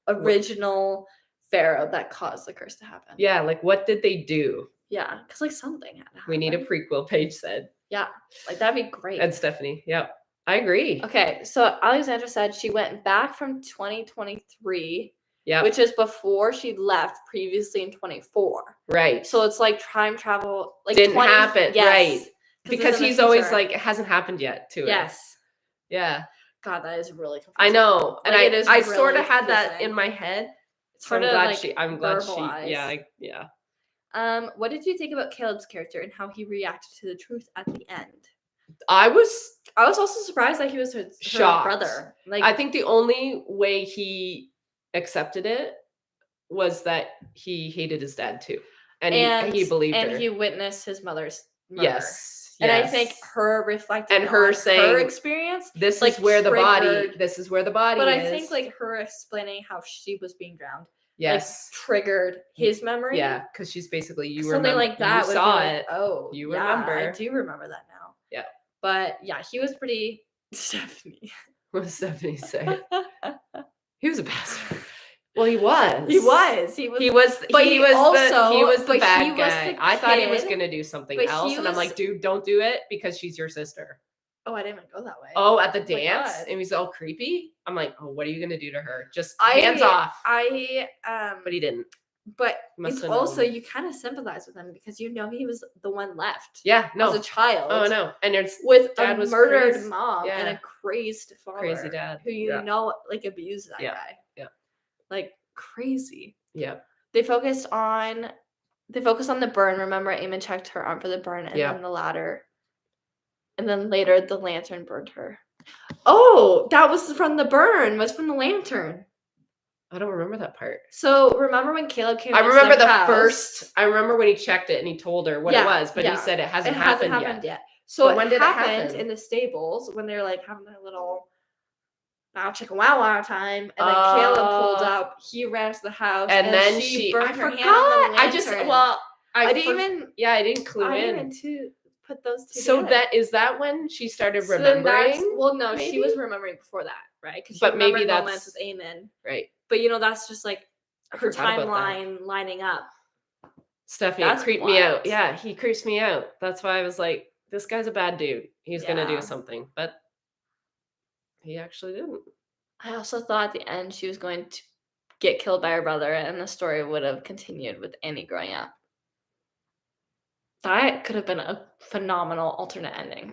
original Pharaoh that caused the curse to happen. Yeah, like what did they do? Yeah, because like something had to happen. We need a prequel, Paige said. Yeah, like that'd be great. And Stephanie, yep, I agree. Okay, so Alexandra said she went back from 2023, which is before she left previously in 24. Right. So it's like time travel, like didn't happen, yes, right? Because he's always like, it hasn't happened yet to us. Yes. Yeah. God, that is really confusing. I know, and like, I really sort of had that in my head. So I'm glad she. Yeah. What did you think about Caleb's character and how he reacted to the truth at the end? I was also surprised that he was her brother. Like, I think the only way he accepted it was that he hated his dad too, and he believed her, and he witnessed his mother's murder. Yes. And I think her reflecting and her saying her experience, this is where the body. This is where the body. But is. I think like her explaining how she was being drowned. Yes. Like, triggered his memory. Yeah, because she's basically you something remember, like that. You saw it. Like, oh, you remember. I do remember that now. Yeah. But yeah, he was pretty. Stephanie. What does Stephanie say? He was a bastard. Well, he was. He was. But he was the bad guy. I thought he was gonna do something else, and I'm like, dude, don't do it because she's your sister. Oh, I didn't even go that way. Oh, at the dance, and he's all creepy. I'm like, oh, what are you gonna do to her? Just hands off. But he didn't. But it's also you kind of sympathize with him because you know he was the one left. Yeah, no, as a child. Oh no, and it's with a murdered mom and a crazy father, crazy dad, who you know like abused that guy. Yeah, like crazy. Yeah. They focused on the burn. Remember, Eamon checked her arm for the burn, and then the ladder, and then later the lantern burned her. Oh, that was from the burn. Was from the lantern. I don't remember that part. So remember when Caleb came? I remember I remember when he checked it and he told her what it was, but he said it hasn't happened yet. So when did it happen? In the stables when they're like having their little wow chicka wow wow time, and then Caleb pulled up. He ran to the house, and then she burned her hand on the lantern. I didn't clue in. I didn't even put those two. So together. Is that when she started remembering? Well, no, maybe? She was remembering before that, right? But maybe that's moments with Eamon, right. But that's just like her timeline lining up. Stephanie creeped me out. Yeah, he creeps me out. That's why I was like, this guy's a bad dude. He's gonna do something, but he actually didn't. I also thought at the end she was going to get killed by her brother, and the story would have continued with Annie growing up. That could have been a phenomenal alternate ending.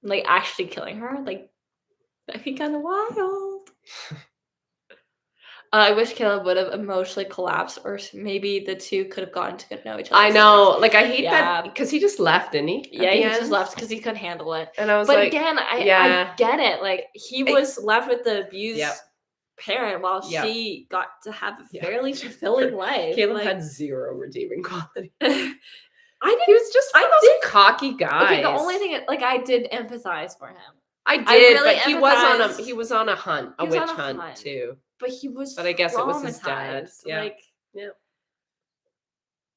Like actually killing her, like that'd be kind of wild. I wish Caleb would have emotionally collapsed, or maybe the two could have gotten to know each other. I know, like I hate that because he just left, didn't he? Yeah, he just left because he couldn't handle it. And I was but again, I get it. Like he was left with the abused parent while she got to have a fairly fulfilling life. Caleb had zero redeeming quality. He was just one of those cocky guys. Okay, the only thing I did empathize for him. I did, really but he was on a hunt, a witch hunt too. But he was. But I guess it was his dad. Yeah.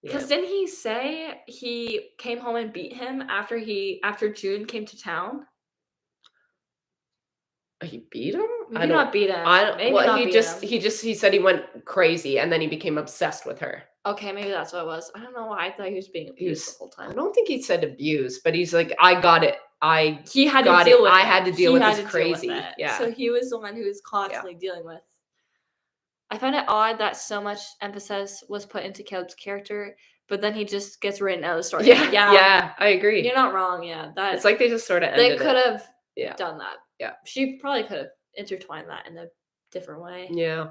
Because didn't he say he came home and beat him after June came to town? He beat him? Maybe not beat him. He said he went crazy and then he became obsessed with her. Okay, maybe that's what it was. I don't know why I thought he was being abused the whole time. I don't think he said abuse, but he's like, I got it. I had to deal with this crazy. Yeah. So he was the one who was constantly dealing with. I find it odd that so much emphasis was put into Caleb's character, but then he just gets written out of the story. Yeah, I agree. You're not wrong. Yeah, it's like they just sort of ended. They could have done that. Yeah, she probably could have intertwined that in a different way. Yeah,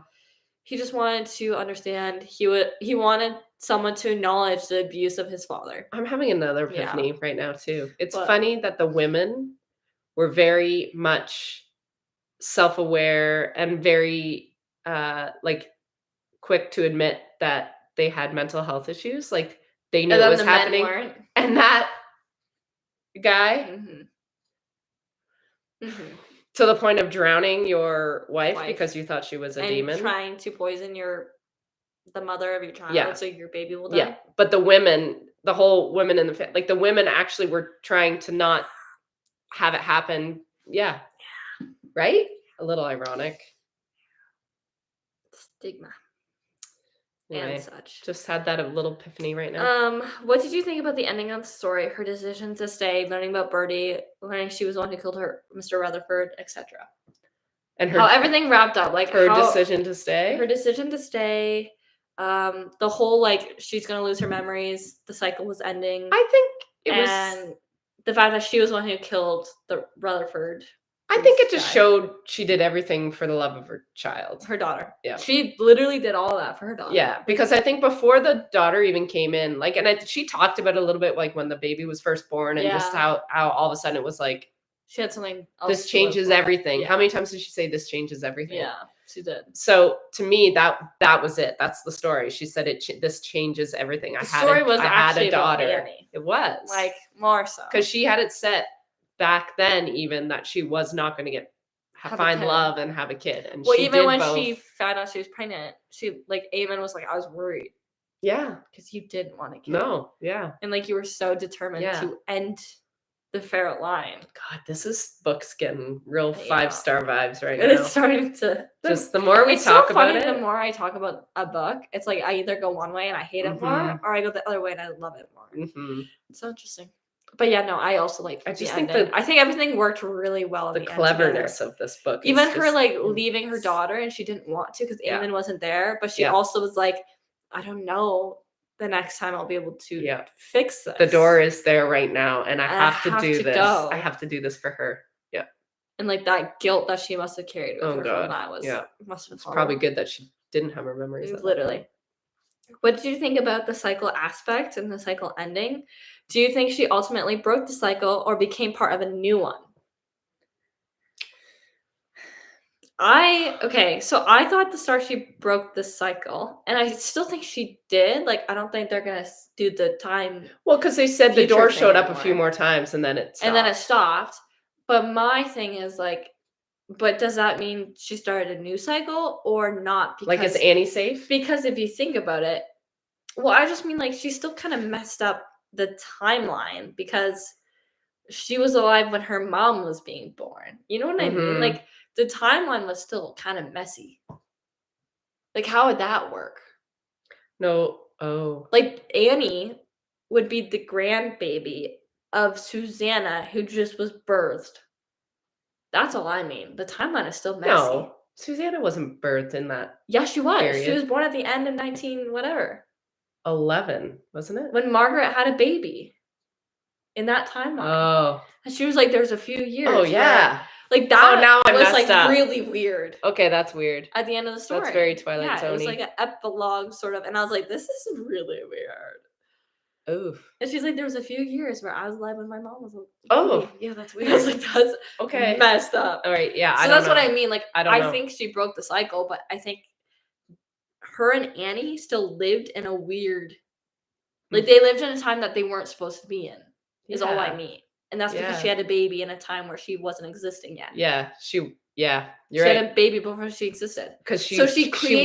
he just wanted to understand. He wanted someone to acknowledge the abuse of his father. I'm having another epiphany right now too. It's funny that the women were very much self-aware and very like quick to admit that they had mental health issues. Like they knew it was happening. And that guy to the point of drowning your wife because you thought she was a demon. Trying to poison your the mother of your child, so your baby will die. Yeah, but the whole women in the like the women actually were trying to not have it happen. Yeah. Right? A little ironic. Stigma. Anyway, and such. Just had that a little epiphany right now. What did you think about the ending of the story? Her decision to stay, learning about Birdie, learning she was the one who killed her, Mr. Rutherford, etc. And how everything wrapped up, like her decision to stay. Her decision to stay. The whole like she's gonna lose her memories. The cycle was ending. I think it was, and the fact that she was the one who killed the Rutherford. I think it just showed she did everything for the love of her child. Her daughter. Yeah. She literally did all that for her daughter. Yeah, because I think before the daughter even came in, like, and she talked about it a little bit, like when the baby was first born, and just how all of a sudden it was like, she had something else. This changes everything. Yeah. How many times did she say this changes everything? Yeah, she did. So to me, that was it. That's the story. She said this changes everything. I had a daughter. Annie. It was like more so because she had it set back then, even that she was not going to find love and have a kid. And well, even when she found out she was pregnant, she like Eamon was like, I was worried. Yeah, because you didn't want a kid. No, yeah, and like you were so determined to end the Farrow line. God, this book's getting real 5-star vibes right now. It's starting to. Just the more we talk about it, the more I talk about a book, it's like I either go one way and I hate it more, or I go the other way and I love it more. Mm-hmm. It's so interesting. But yeah, no, I also like. I think everything worked really well. The cleverness of this book, even her like leaving her daughter, and she didn't want to because Eamon wasn't there, but she also was like, I don't know. The next time I'll be able to fix this. The door is there right now, and I have to do this. Go. I have to do this for her. Yeah. And like that guilt that she must have carried with her from that was must have been probably good that she didn't have her memories. Literally. What did you think about the cycle aspect and the cycle ending? Do you think she ultimately broke the cycle or became part of a new one? So I thought at the start she broke the cycle, and I still think she did. Like, I don't think they're gonna do the time. Well, because they said the door showed up a few more times, and then it stopped. But my thing is like, but does that mean she started a new cycle or not? Because, like, is Annie safe? Because if you think about it, well, I just mean like she still kind of messed up the timeline because she was alive when her mom was being born. You know what I mean? Like, the timeline was still kind of messy. Like, how would that work? No. Oh. Like, Annie would be the grandbaby of Susanna, who just was birthed. That's all I mean. The timeline is still messy. No, Susanna wasn't birthed in that. Yeah, she was. Period. She was born at the end of 1911, wasn't it? When Margaret had a baby. In that timeline. Oh. And she was like, there's a few years. Oh, yeah. Like that now I was messed like up. Really weird. Okay, that's weird. At the end of the story. That's very Twilight Zone-y. It was like an epilogue sort of, and I was like, this is really weird. Oof. And she's like, there was a few years where I was alive when my mom was. Yeah, that's weird. I was like, that's messed up. All right, yeah. So that's what I mean. Like, I think she broke the cycle, but I think her and Annie still lived in a weird, like they lived in a time that they weren't supposed to be in. Is all I mean. And that's because she had a baby in a time where she wasn't existing yet. Yeah, you're right. She had a baby before she existed. Because she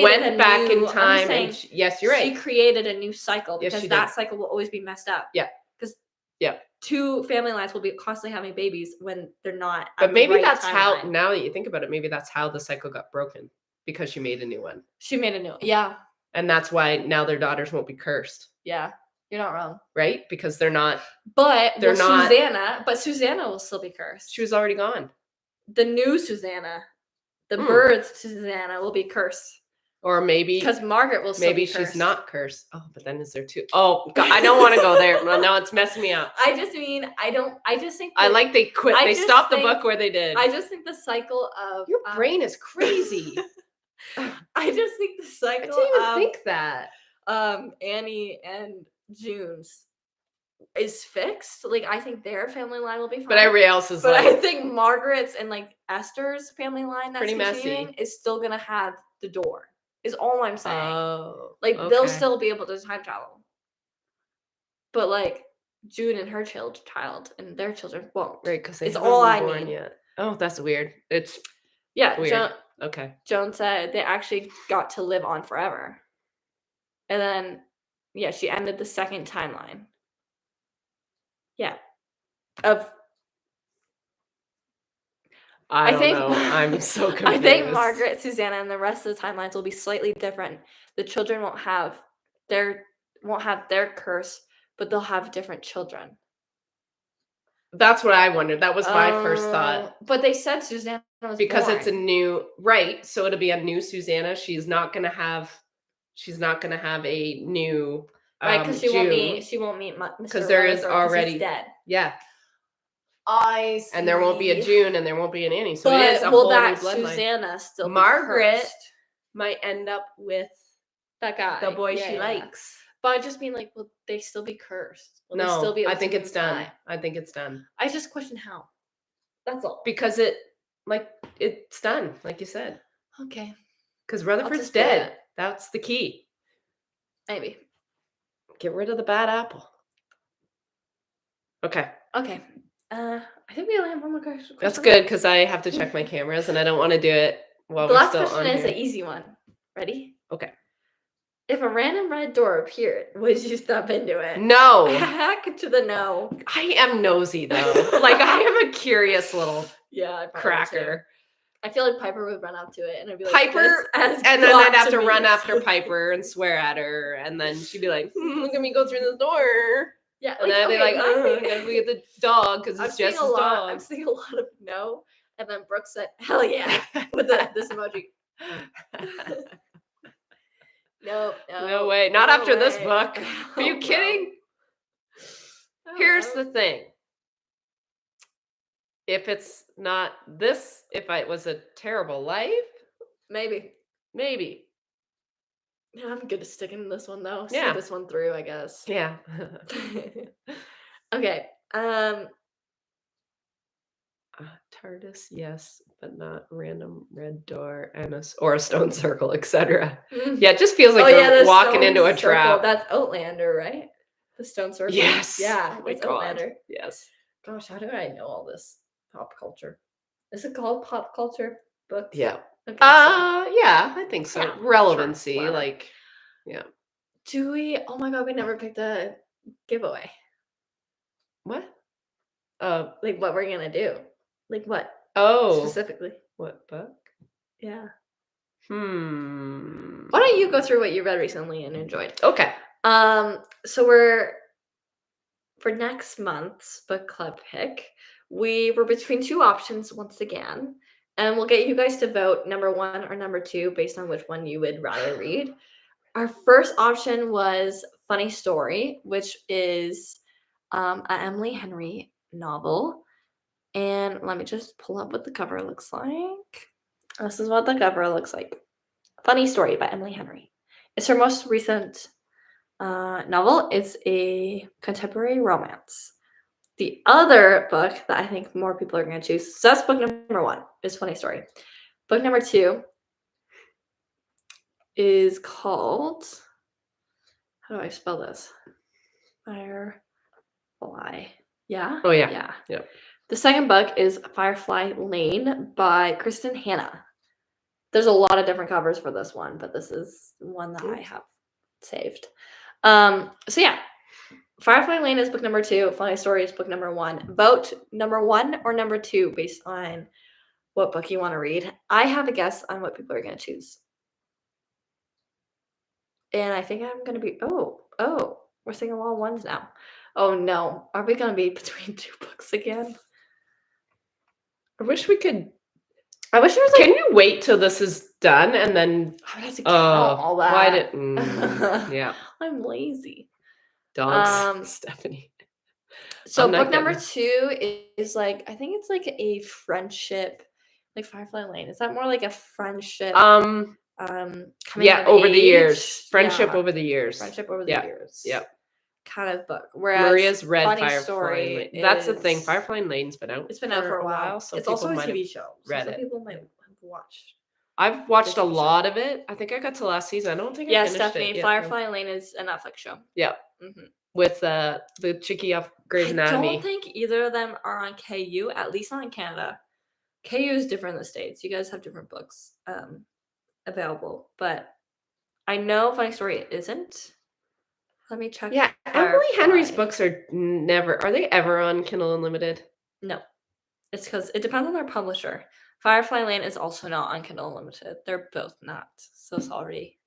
went back in time. Yes, you're right. She created a new cycle because that cycle will always be messed up. Yeah. Because two family lines will be constantly having babies when they're not. But maybe that's how, now that you think about it, maybe that's how the cycle got broken. Because she made a new one. She made a new one. Yeah. And that's why now their daughters won't be cursed. Yeah. You're not wrong. Right? Because they're not. But Susanna will still be cursed. She was already gone. The new Susanna, the birthed Susanna will be cursed. Or maybe. Because Margaret will still be cursed. Maybe she's not cursed. Oh, but then is there two? Oh, God, I don't want to go there. Well, now it's messing me up. I just think. I like they quit. They stopped the book where they did. I just think the cycle of. Your brain is crazy. I just think the cycle. I didn't even think that. Annie and June's is fixed. Like, I think their family line will be fine. But everybody else is I think Margaret's and like Esther's family line that's pretty messy is still gonna have the door. Is all I'm saying. Oh, like they'll still be able to time travel. But like June and her child and their children won't. Right, because it's all I mean. Yet. Oh, that's weird. It's weird. Okay. Joan said they actually got to live on forever. And then, yeah, she ended the second timeline. Yeah. I don't know. I'm so confused. I think Margaret, Susanna, and the rest of the timelines will be slightly different. The children won't have their curse, but they'll have different children. That's what I wondered. That was my first thought. But they said Susanna was because born. it's a new so it'll be a new Susanna. She's not gonna have a new right, because she won't meet Mr. because there is already he's dead. Yeah. I see. And there won't be a June and there won't be an Annie. So but it is a whole new bloodline. Susanna still Margaret might end up with that guy, the boy she likes. But I just mean, like, will they still be cursed? Will no, they still be able I think to it's done. Time? I think it's done. I just question how. That's all. Because it's done, like you said. Okay. Because Rutherford's dead. That's the key. Maybe. Get rid of the bad apple. Okay. I think we only have one more question. That's good because I have to check my cameras and I don't want to do it while we're still on here. The last question is an easy one. Ready? Okay. If a random red door appeared, would you step into it? No. Heck to the no. I am nosy though. Like I am a curious little cracker. I feel like Piper would run up to it and I'd be like, Piper, and then I'd have to run after Piper and swear at her, and then she'd be like, "Look at me go through this door." Yeah, and then I'd be like, "Oh, gotta go get the dog because it's just his dog." I'm seeing a lot of no, and then Brooke said, "Hell yeah," with this emoji. No way, not after this book. Are you kidding? Here's the thing. If it's not this, if it was a terrible life, maybe. Yeah, I'm good at sticking to this one though. See this one through, I guess. Yeah. Okay. TARDIS, yes, but not random red door and a stone circle, etc. Yeah, it just feels like you're walking into a trap. That's Outlander, right? The stone circle. Yes. Yeah, it's Outlander. Yes. Gosh, how do I know all this pop culture? Is it called pop culture books? Yeah. Okay, yeah, I think so. Yeah, relevancy, sure, like, yeah. Do we? Oh my god, we never picked a giveaway. What? Like what we're gonna do? Like what? Oh, specifically. What book? Yeah. Why don't you go through what you read recently and enjoyed? Okay. So we're for next month's book club pick. We were between two options once again, and we'll get you guys to vote number 1 or number 2 based on which one you would rather read. Our first option was Funny Story, which is an Emily Henry novel. And let me just pull up what the cover looks like. This is what the cover looks like. Funny Story by Emily Henry. It's her most recent novel. It's a contemporary romance. The other book that I think more people are going to choose, so that's book number 1, is Funny Story. Book number 2 is called, how do I spell this? Firefly. Yeah? Oh, yeah. Yep. The second book is Firefly Lane by Kristen Hanna. There's a lot of different covers for this one, but this is one that I have saved. So yeah, Firefly Lane is book number 2. Funny Story is book number 1. Vote number 1 or number 2 based on what book you want to read. I have a guess on what people are going to choose. And I think I'm going to be, we're seeing a lot of ones now. Oh no, are we going to be between 2 books again? I wish there was like, can you wait till this is done and then I would have to count all that. Why yeah. I'm lazy. Dogs, Stephanie. So book number 2 is like, I think it's like a friendship, like Firefly Lane. Is that more like a friendship? Over the years. Friendship over the years. Friendship over the years. Yep. Kind of book. Whereas Maria's read Funny Firefly Story Lane. That's the thing. Firefly Lane's been out. It's been out for a while. So it's also a TV show. Read it. People might have watched. I've watched a lot of it. I think I got to last season. I don't think I finished Stephanie, it. Firefly Lane is a Netflix show. Yeah. Mm-hmm. With the chickie off Grey's Anatomy. I don't think either of them are on KU, at least not in Canada. KU is different in the States. You guys have different books available, but I know Funny Story isn't. Let me check. Yeah, Emily Henry's books are they ever on Kindle Unlimited? No. It's because it depends on their publisher. Firefly Lane is also not on Kindle Unlimited. They're both not. So sorry.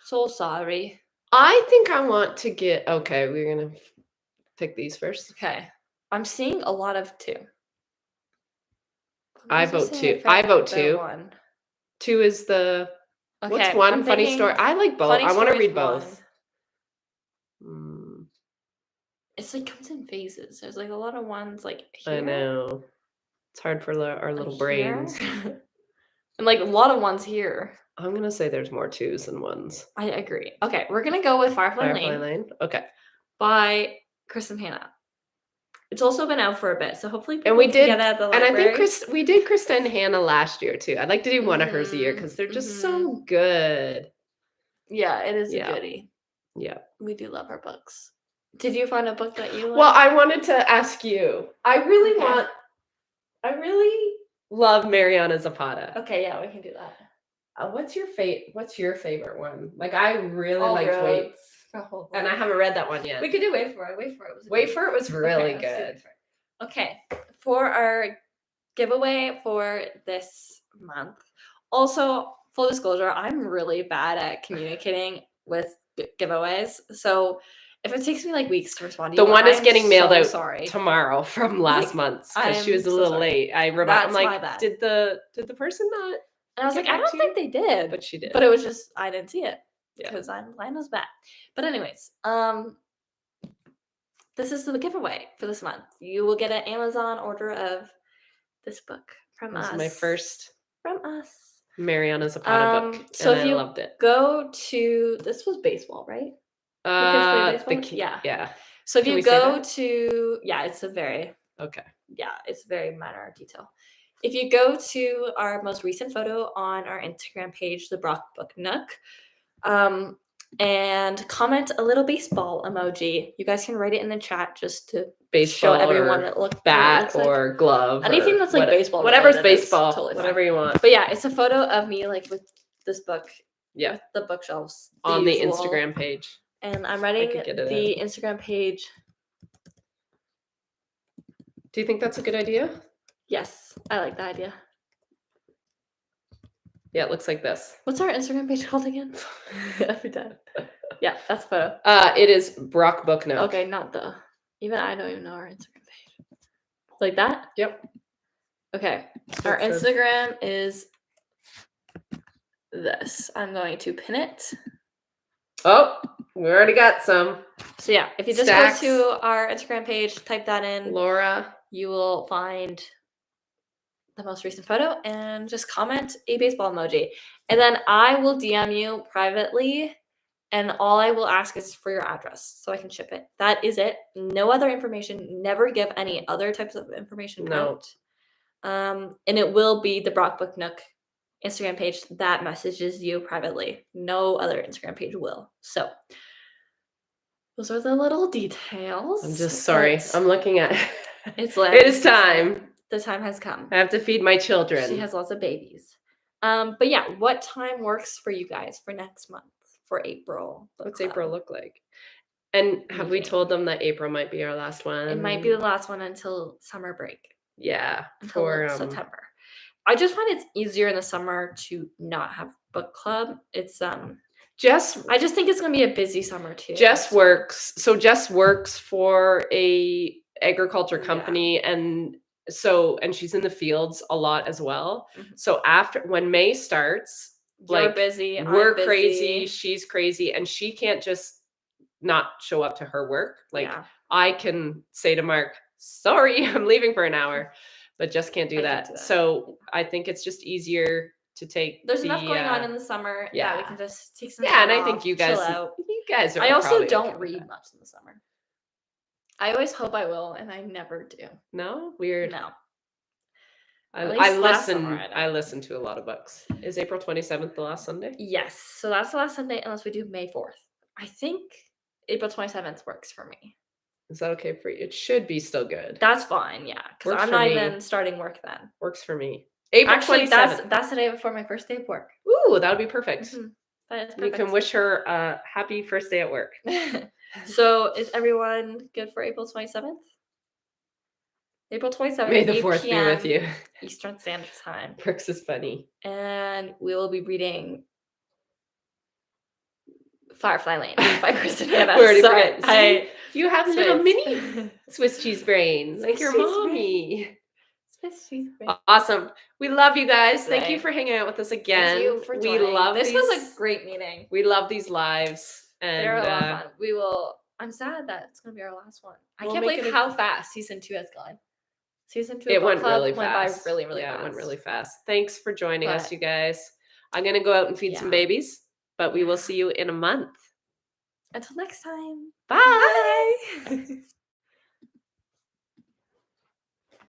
So sorry. I think I want to get... Okay, we're going to pick these first. Okay. I'm seeing a lot of 2. I vote 2. I vote 2. One. 2 is the... Okay, what's 1? Funny Story. I like both. I want to read both. It's like comes in phases. There's like a lot of ones like here. I know. It's hard for our little brains. And like a lot of ones here. I'm going to say there's more 2s than 1s. I agree. Okay, we're going to go with Firefly Lane. Okay. By Kristen Hanna. It's also been out for a bit, so hopefully people can get it at the library. And I think we did Kristen Hanna last year too. I'd like to do one of hers a year because they're just so good. Yeah, it is a goodie. Yeah. We do love our books. Did you find a book that you like? Well, I wanted to ask you. I really love Mariana Zapata. Okay, yeah, we can do that. What's your favorite one? Like, I really liked Wait. And I haven't read that one yet. We could do Wait for It. Wait for It was really good. Okay, for our giveaway for this month. Also, full disclosure, I'm really bad at communicating with giveaways. So if it takes me like weeks to respond to you, the one is getting mailed out tomorrow from last month because she was a little late. I remember. I'm like, did the person not? And I was like, I don't think they did, but she did. But it was just I didn't see it because mine was bad. But anyways, this is the giveaway for this month. You will get an Amazon order of this book from us. This is my first from us. Mariana Zapata book. So and if you I loved it. Go to this was baseball, right? Yeah. So if you go to it's a very it's very minor detail. If you go to our most recent photo on our Instagram page, the Brock Book Nook, and comment a little baseball emoji. You guys can write it in the chat just to show everyone that look bat or glove. Anything that's like baseball. Whatever's baseball. Totally whatever you want. But yeah, it's a photo of me like with this book. Yeah. With the bookshelves. On the Instagram page. And I'm writing the Instagram page. Do you think that's a good idea? Yes, I like that idea. Yeah, it looks like this. What's our Instagram page called again? Every time. Yeah, that's a photo. It is Brock Book Nook. Okay, not the... Even I don't even know our Instagram page. Like that? Yep. Okay. Our Instagram is this. I'm going to pin it. Oh, we already got some. So yeah, if you just go to our Instagram page, type that in. Laura. You will find the most recent photo and just comment a baseball emoji. And then I will DM you privately and all I will ask is for your address so I can ship it. That is it. No other information. Never give any other types of information out. And it will be the Brock Book Nook Instagram page that messages you privately. No other Instagram page will. So those are the little details. I'm just sorry. I'm looking at it's like it is time. The time has come. I have to feed my children. She has lots of babies. But yeah, what time works for you guys for next month, for April? What's April look like? And have we told them that April might be our last one? It might be the last one until summer break. Yeah. For September. I just find it's easier in the summer to not have book club. It's I just think it's gonna be a busy summer too. Jess works for a agriculture company and she's in the fields a lot as well. Mm-hmm. So when May starts, you're busy, we're crazy, she's crazy, and she can't just not show up to her work. I can say to Mark, sorry, I'm leaving for an hour, but just can't do that. So I think it's just easier to take. There's enough going on in the summer that we can just take some. Yeah, and I think you guys are. I also don't read much in the summer. I always hope I will, and I never do. No? Weird. No. I listen to a lot of books. Is April 27th the last Sunday? Yes. So that's the last Sunday unless we do May 4th. I think April 27th works for me. Is that okay for you? It should be still good. That's fine, yeah. Because I'm not even starting work then. Works for me. April 27th. That's the day before my first day of work. Ooh, that would be perfect. Mm-hmm. That is perfect. You can wish her a happy first day at work. So is everyone good for April 27th? April 27th. May the 4th be with you. Eastern Standard Time. Brooks is funny. And we will be reading Firefly Lane by Kristen Hanna. We already forget. You have Swiss. little mini Swiss cheese brain, like your mommy. Swiss cheese brain. Awesome. We love you guys. Thank you for hanging out with us again. Thank you for joining. We love this was a great meeting. We love these lives. And they're a lot of fun. We will. I'm sad that it's gonna be our last one. I can't believe how fast season 2 has gone. Season 2 it went really went fast. By really fast. It went really fast. Thanks for joining us, you guys. I'm gonna go out and feed some babies, but we will see you in a month. Until next time. Bye.